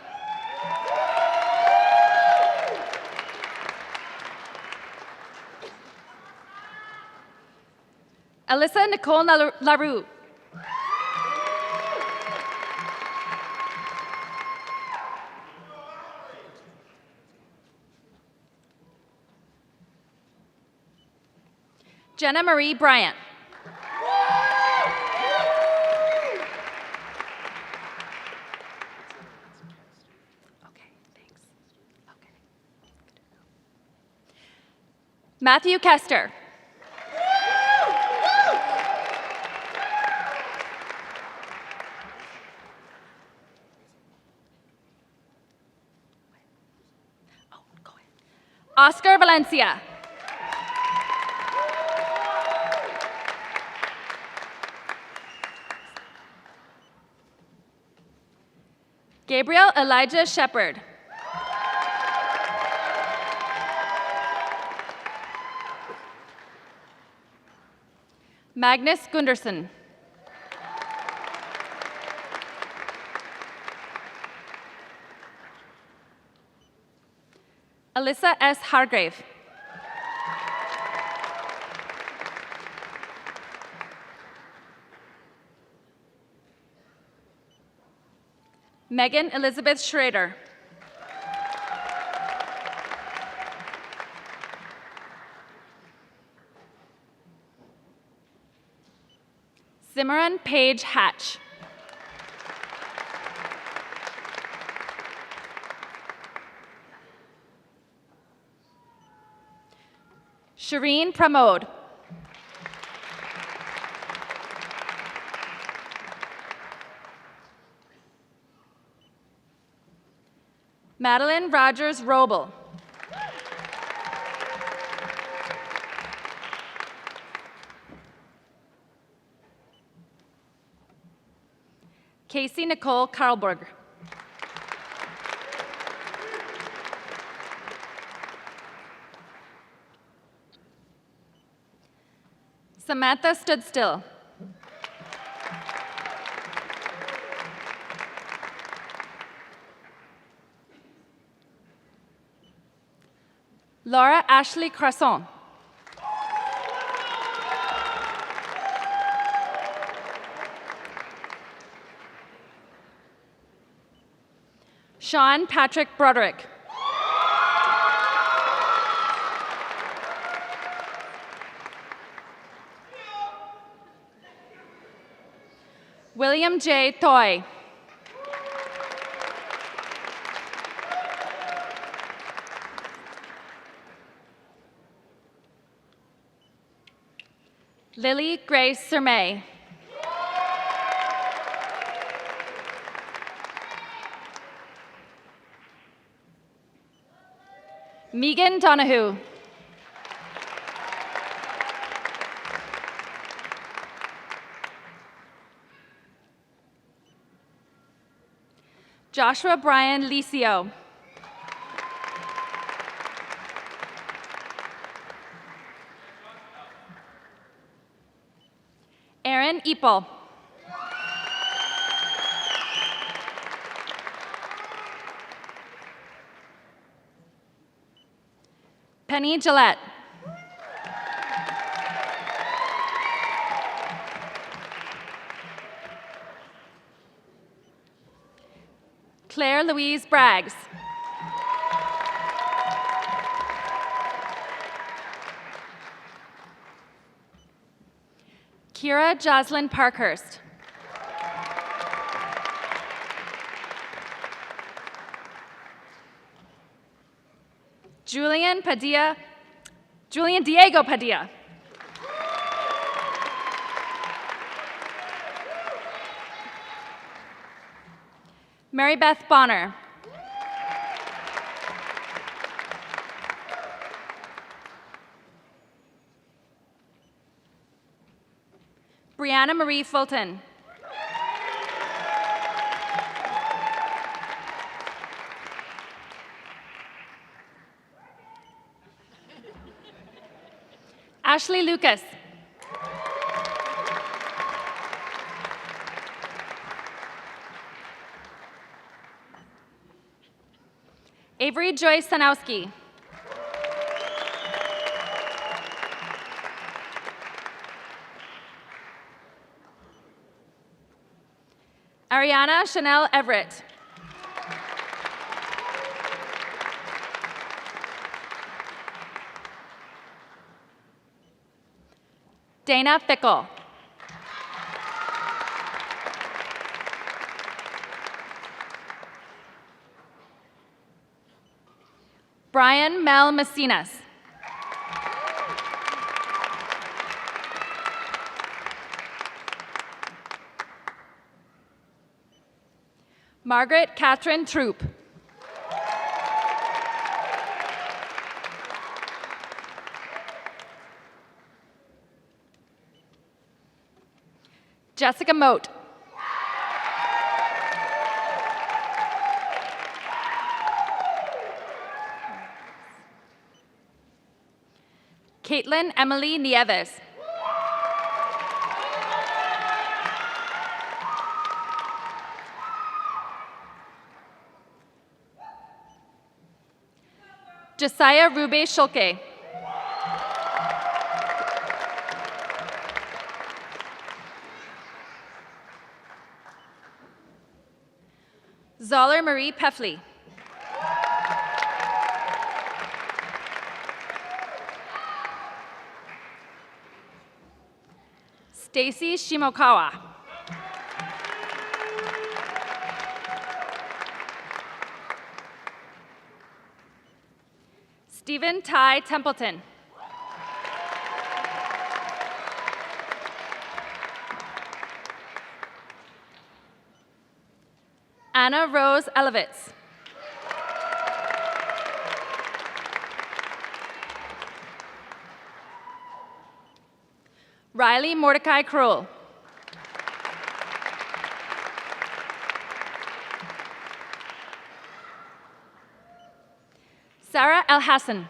Alyssa Nicole LaRue. Jenna Marie Bryant. Matthew Kester. Oscar Valencia. Gabriel Elijah Shepard. Magnus Gunderson. Alyssa S. Hargrave. Megan Elizabeth Schrader. Simran Paige Hatch. Shireen Pramod. Madeline Rogers Roble. Casey Nicole Karlberg. Samantha stood still. Laura Ashley Croissant. Sean Patrick Broderick. William J. Toy. Lily Grace Sermay. Megan Donahue. Joshua Brian Licio. Aaron Epel. Penny Gillette. Claire Louise Braggs. Kira Jocelyn Parkhurst. Julian Diego Padilla. Mary Beth Bonner. Brianna Marie Fulton. Ashley Lucas. Avery Joyce Sanowski. Ariana Chanel Everett. Dana Fickle. Brian Mel Messinas. Margaret Catherine Troop. Jessica Moat. Caitlin Emily Nieves. Josiah Rube Schulke. Zoller Marie Peffley. Stacy Shimokawa. Stephen Ty Templeton. Anna Rose Elevitz. Riley Mordecai Kroll. Sarah El Hassan.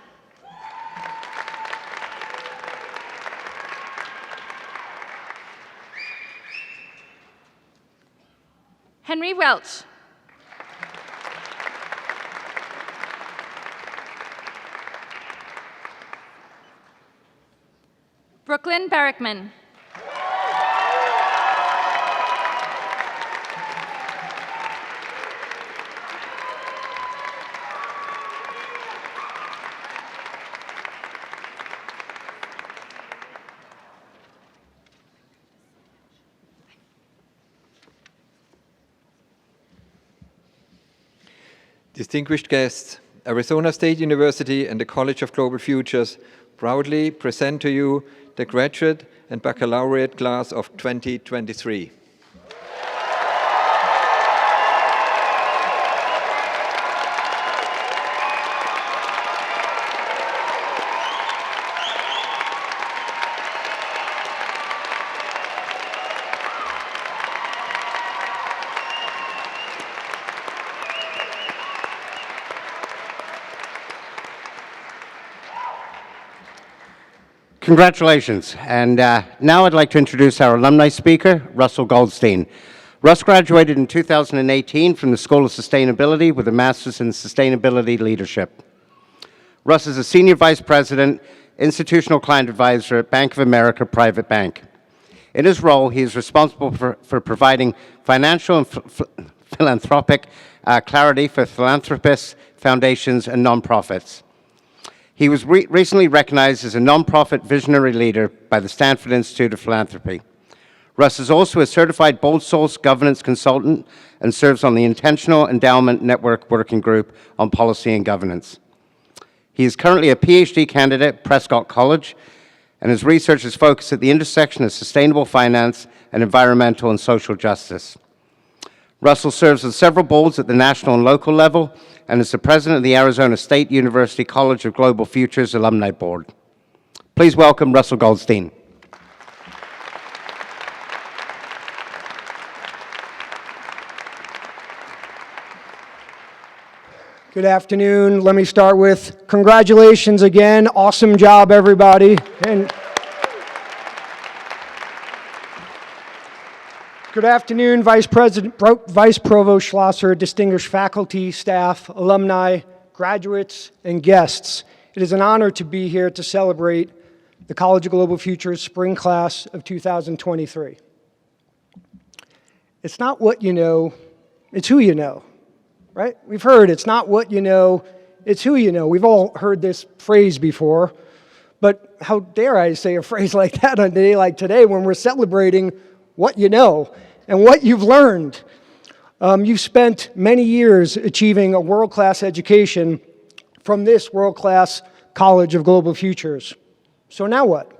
Henry Welch. Brooklyn Barrickman. Distinguished guests, Arizona State University and the College of Global Futures proudly present to you the graduate and baccalaureate class of 2023. Congratulations. And now I'd like to introduce our alumni speaker, Russell Goldstein. Russ graduated in 2018 from the School of Sustainability with a Master's in Sustainability Leadership. Russ is a Senior Vice President, Institutional Client Advisor at Bank of America Private Bank. In his role, he is responsible for providing financial and philanthropic clarity for philanthropists, foundations, and nonprofits. He was recently recognized as a nonprofit visionary leader by the Stanford Institute of Philanthropy. Russ is also a certified Bold Source governance consultant and serves on the Intentional Endowment Network Working Group on Policy and Governance. He is currently a PhD candidate at Prescott College, and his research is focused at the intersection of sustainable finance and environmental and social justice. Russell serves on several boards at the national and local level and is the president of the Arizona State University College of Global Futures Alumni Board. Please welcome Russell Goldstein. Good afternoon. Let me start with congratulations again. Awesome job, everybody. And good afternoon, Vice Provost Schlosser, distinguished faculty, staff, alumni, graduates, and guests. It is an honor to be here to celebrate the College of Global Futures spring class of 2023. It's not what you know, it's who you know, right? We've heard it's not what you know, it's who you know. We've all heard this phrase before, but how dare I say a phrase like that on a day like today when we're celebrating what you know and what you've learned. You've spent many years achieving a world-class education from this world-class College of Global Futures. So now what?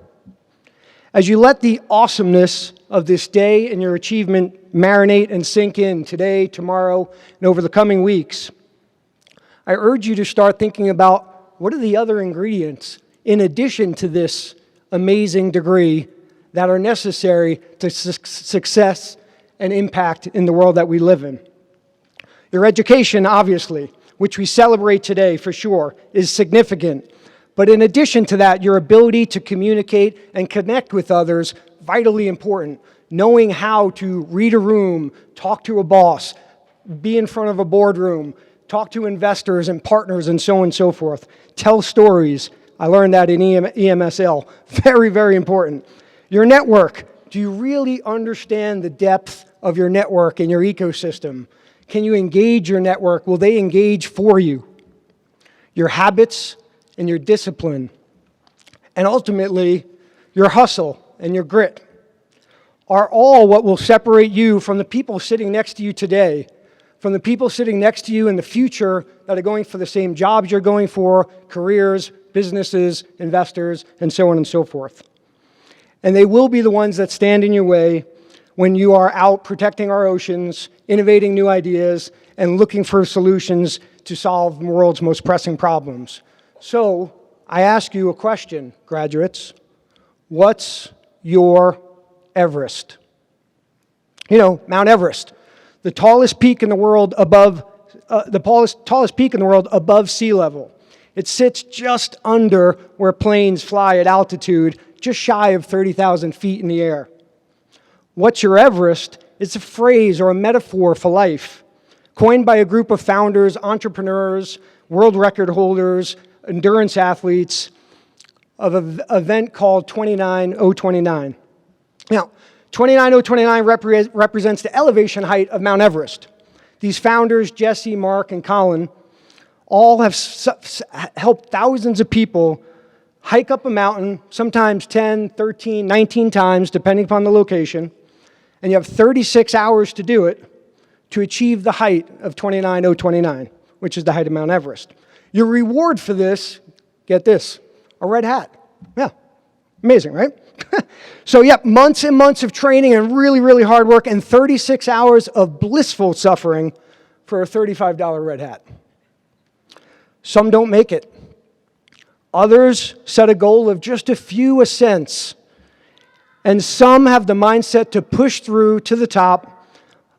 As you let the awesomeness of this day and your achievement marinate and sink in today, tomorrow, and over the coming weeks, I urge you to start thinking about what are the other ingredients in addition to this amazing degree that are necessary to success and impact in the world that we live in. Your education, obviously, which we celebrate today for sure, is significant. But in addition to that, your ability to communicate and connect with others, vitally important. Knowing how to read a room, talk to a boss, be in front of a boardroom, talk to investors and partners and so on and so forth. Tell stories. I learned that in EMSL. Very, very important. Your network. Do you really understand the depth of your network and your ecosystem? Can you engage your network? Will they engage for you? Your habits and your discipline. And ultimately, your hustle and your grit are all what will separate you from the people sitting next to you today, from the people sitting next to you in the future that are going for the same jobs you're going for, careers, businesses, investors, and so on and so forth. And they will be the ones that stand in your way when you are out protecting our oceans, innovating new ideas, and looking for solutions to solve the world's most pressing problems. So, I ask you a question, graduates. What's your Everest? You know, Mount Everest, the tallest peak in the world above, tallest peak in the world above sea level. It sits just under where planes fly at altitude, just shy of 30,000 feet in the air. What's your Everest? It's a phrase or a metaphor for life, coined by a group of founders, entrepreneurs, world record holders, endurance athletes of an event called 29029. Now, 29029 represents the elevation height of Mount Everest. These founders, Jesse, Mark, and Colin, all have helped thousands of people hike up a mountain, sometimes 10, 13, 19 times, depending upon the location, and you have 36 hours to do it to achieve the height of 29029, which is the height of Mount Everest. Your reward for this, get this, a red hat. Yeah, amazing, right? So, yeah, months and months of training and really, really hard work and 36 hours of blissful suffering for a $35 red hat. Some don't make it. Others set a goal of just a few ascents. And some have the mindset to push through to the top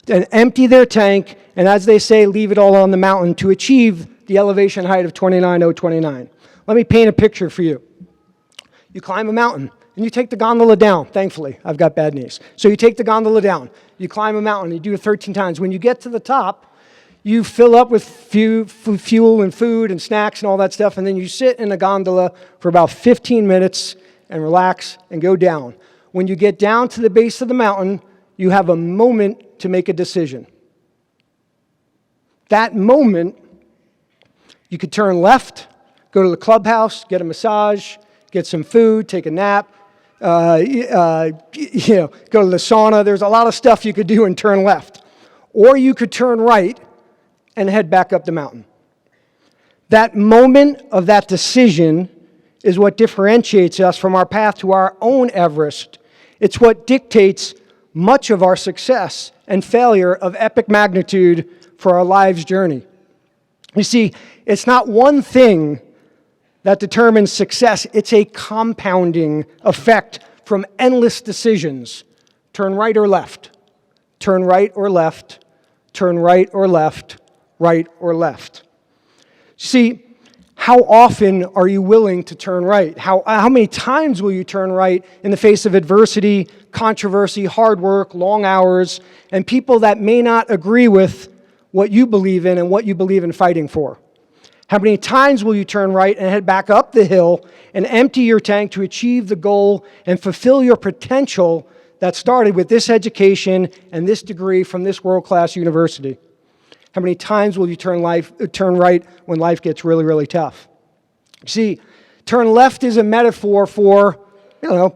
and empty their tank, and as they say, leave it all on the mountain to achieve the elevation height of 29029. Let me paint a picture for you. You climb a mountain, and you take the gondola down. Thankfully, I've got bad knees. So you take the gondola down. You climb a mountain. You do it 13 times. When you get to the top, you fill up with fuel and food and snacks and all that stuff, and then you sit in a gondola for about 15 minutes and relax and go down. When you get down to the base of the mountain, you have a moment to make a decision. That moment, you could turn left, go to the clubhouse, get a massage, get some food, take a nap, go to the sauna. There's a lot of stuff you could do and turn left. Or you could turn right and head back up the mountain. That moment of that decision is what differentiates us from our path to our own Everest. It's what dictates much of our success and failure of epic magnitude for our life's journey. You see, it's not one thing that determines success, it's a compounding effect from endless decisions. Turn right or left, turn right or left, turn right or left, right or left. See, how often are you willing to turn right? How many times will you turn right in the face of adversity, controversy, hard work, long hours, and people that may not agree with what you believe in and what you believe in fighting for? How many times will you turn right and head back up the hill and empty your tank to achieve the goal and fulfill your potential that started with this education and this degree from this world-class university? How many times will you turn right when life gets really, really tough? See, turn left is a metaphor for,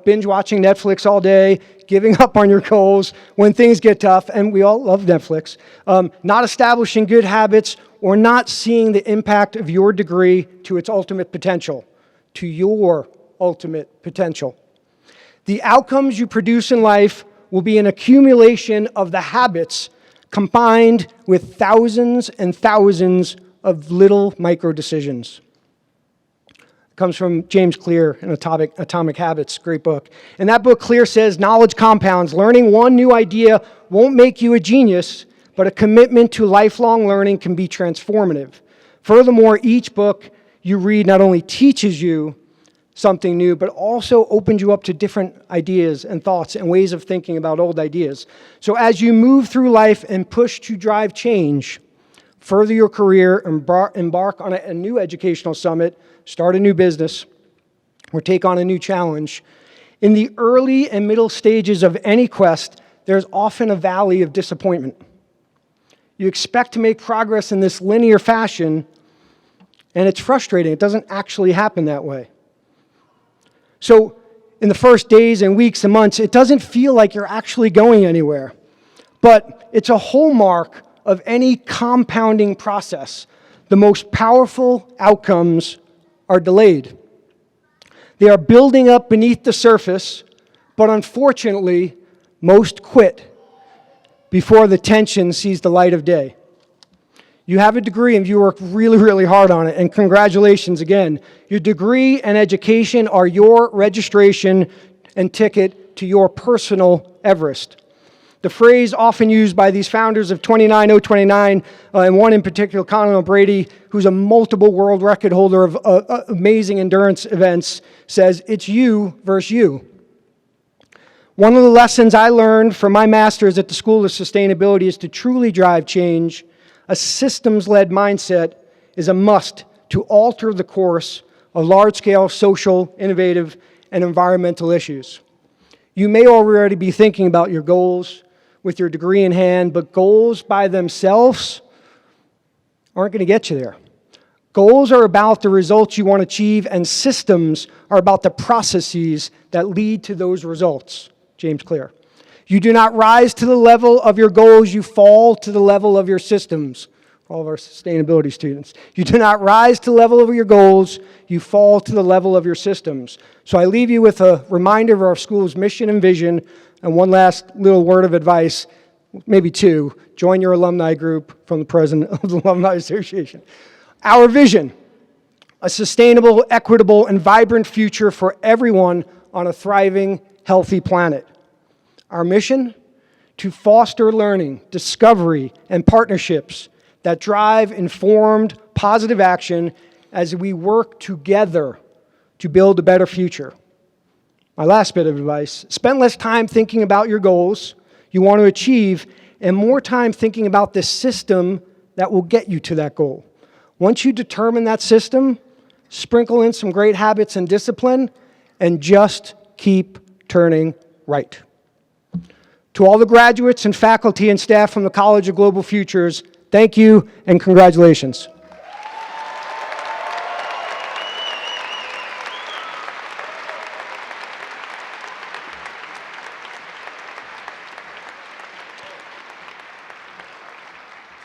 binge watching Netflix all day, giving up on your goals when things get tough, and we all love Netflix, not establishing good habits, or not seeing the impact of your degree to its ultimate potential, to your ultimate potential. The outcomes you produce in life will be an accumulation of the habits combined with thousands and thousands of little micro decisions. It comes from James Clear in Atomic Habits, great book. In that book, Clear says, knowledge compounds. Learning one new idea won't make you a genius, but a commitment to lifelong learning can be transformative. Furthermore, each book you read not only teaches you something new, but also opens you up to different ideas and thoughts and ways of thinking about old ideas. So as you move through life and push to drive change, further your career, embark on a new educational summit, start a new business, or take on a new challenge, in the early and middle stages of any quest, there's often a valley of disappointment. You expect to make progress in this linear fashion, and it's frustrating. It doesn't actually happen that way. So in the first days and weeks and months, it doesn't feel like you're actually going anywhere. But it's a hallmark of any compounding process. The most powerful outcomes are delayed. They are building up beneath the surface, but unfortunately, most quit before the tension sees the light of day. You have a degree and you worked really, really hard on it, and congratulations again. Your degree and education are your registration and ticket to your personal Everest. The phrase often used by these founders of 29029, and one in particular, Conor Brady, who's a multiple world record holder of amazing endurance events, says, it's you versus you. One of the lessons I learned from my master's at the School of Sustainability is to truly drive change. A systems-led mindset is a must to alter the course of large-scale social, innovative, and environmental issues. You may already be thinking about your goals with your degree in hand, but goals by themselves aren't going to get you there. Goals are about the results you want to achieve, and systems are about the processes that lead to those results. James Clear. You do not rise to the level of your goals, you fall to the level of your systems. All of our sustainability students. You do not rise to the level of your goals, you fall to the level of your systems. So I leave you with a reminder of our school's mission and vision, and one last little word of advice, maybe two. Join your alumni group from the president of the Alumni Association. Our vision, a sustainable, equitable, and vibrant future for everyone on a thriving, healthy planet. Our mission, to foster learning, discovery, and partnerships that drive informed, positive action as we work together to build a better future. My last bit of advice, spend less time thinking about your goals you want to achieve and more time thinking about the system that will get you to that goal. Once you determine that system, sprinkle in some great habits and discipline, and just keep turning right. To all the graduates and faculty and staff from the College of Global Futures, thank you and congratulations.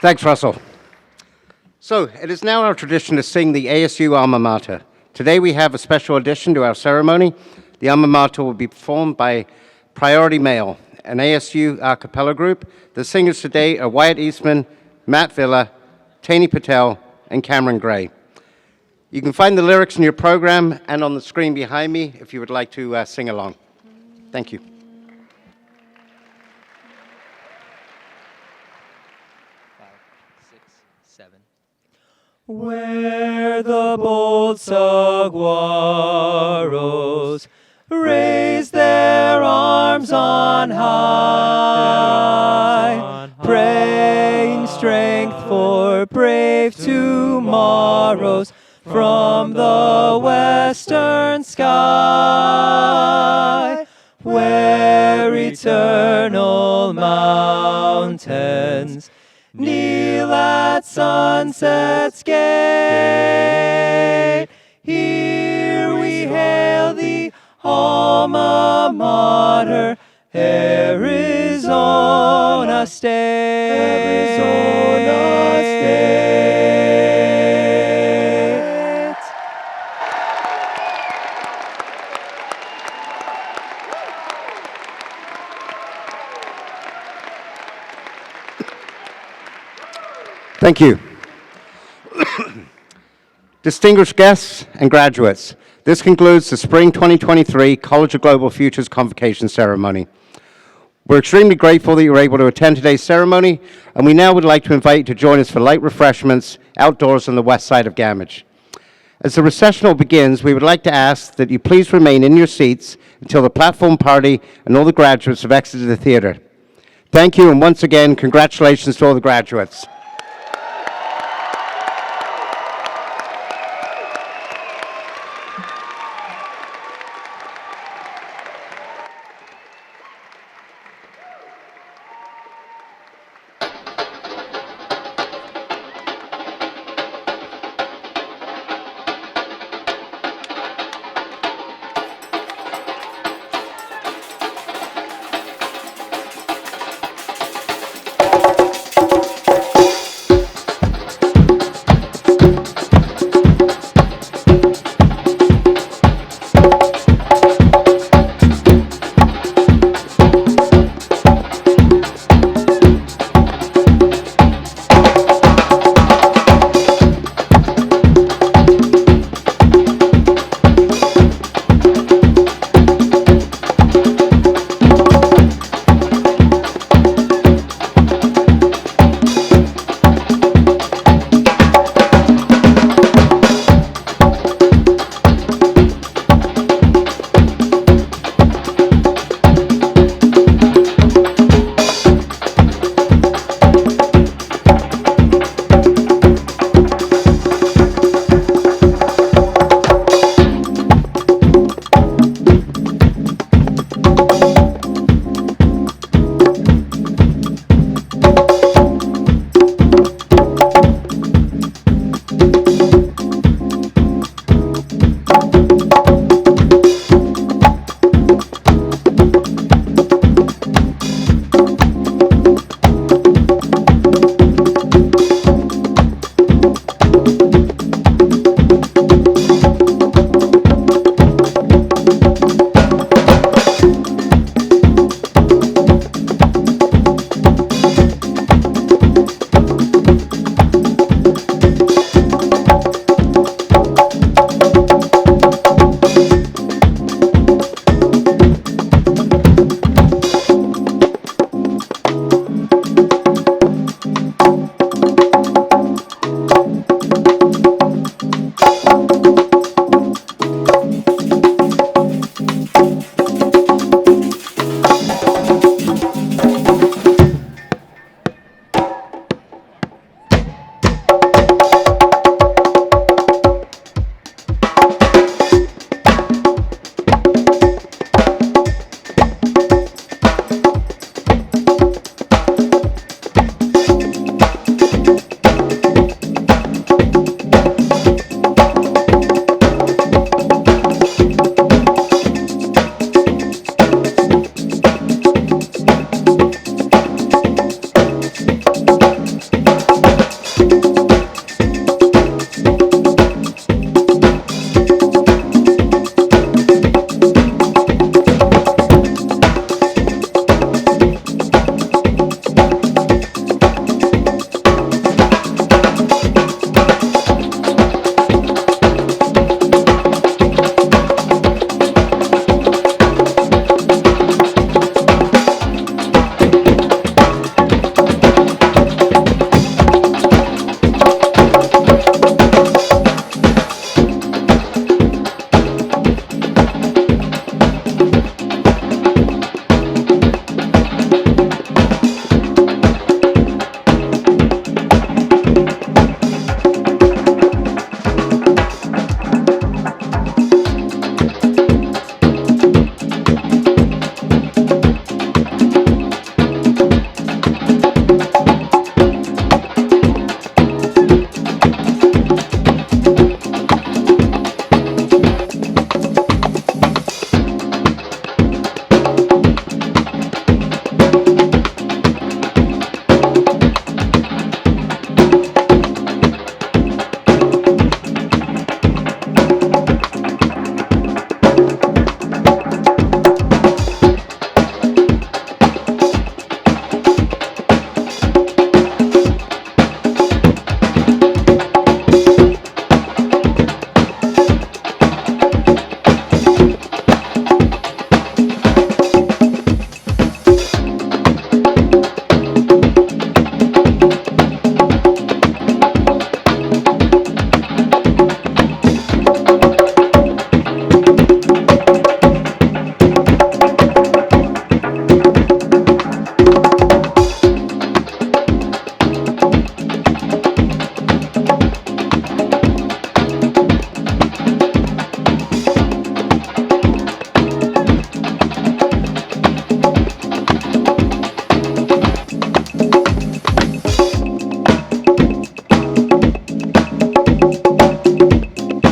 Thanks, Russell. So, it is now our tradition to sing the ASU Alma Mater. Today we have a special addition to our ceremony. The Alma Mater will be performed by Priority Male, an ASU a cappella group. The singers today are Wyatt Eastman, Matt Villa, Taney Patel, and Cameron Gray. You can find the lyrics in your program and on the screen behind me if you would like to sing along. Thank you. Where the bold saguaros raise their arms on high, praying strength for brave tomorrows from the western sky, where eternal mountains. Kneel at sunset's gate. Here we hail thee, Alma Mater, Arizona State. Arizona State. Thank you. Distinguished guests and graduates, this concludes the Spring 2023 College of Global Futures Convocation ceremony. We're extremely grateful that you were able to attend today's ceremony, and we now would like to invite you to join us for light refreshments outdoors on the west side of Gamage. As the recessional begins, we would like to ask that you please remain in your seats until the platform party and all the graduates have exited the theater. Thank you, and once again, congratulations to all the graduates.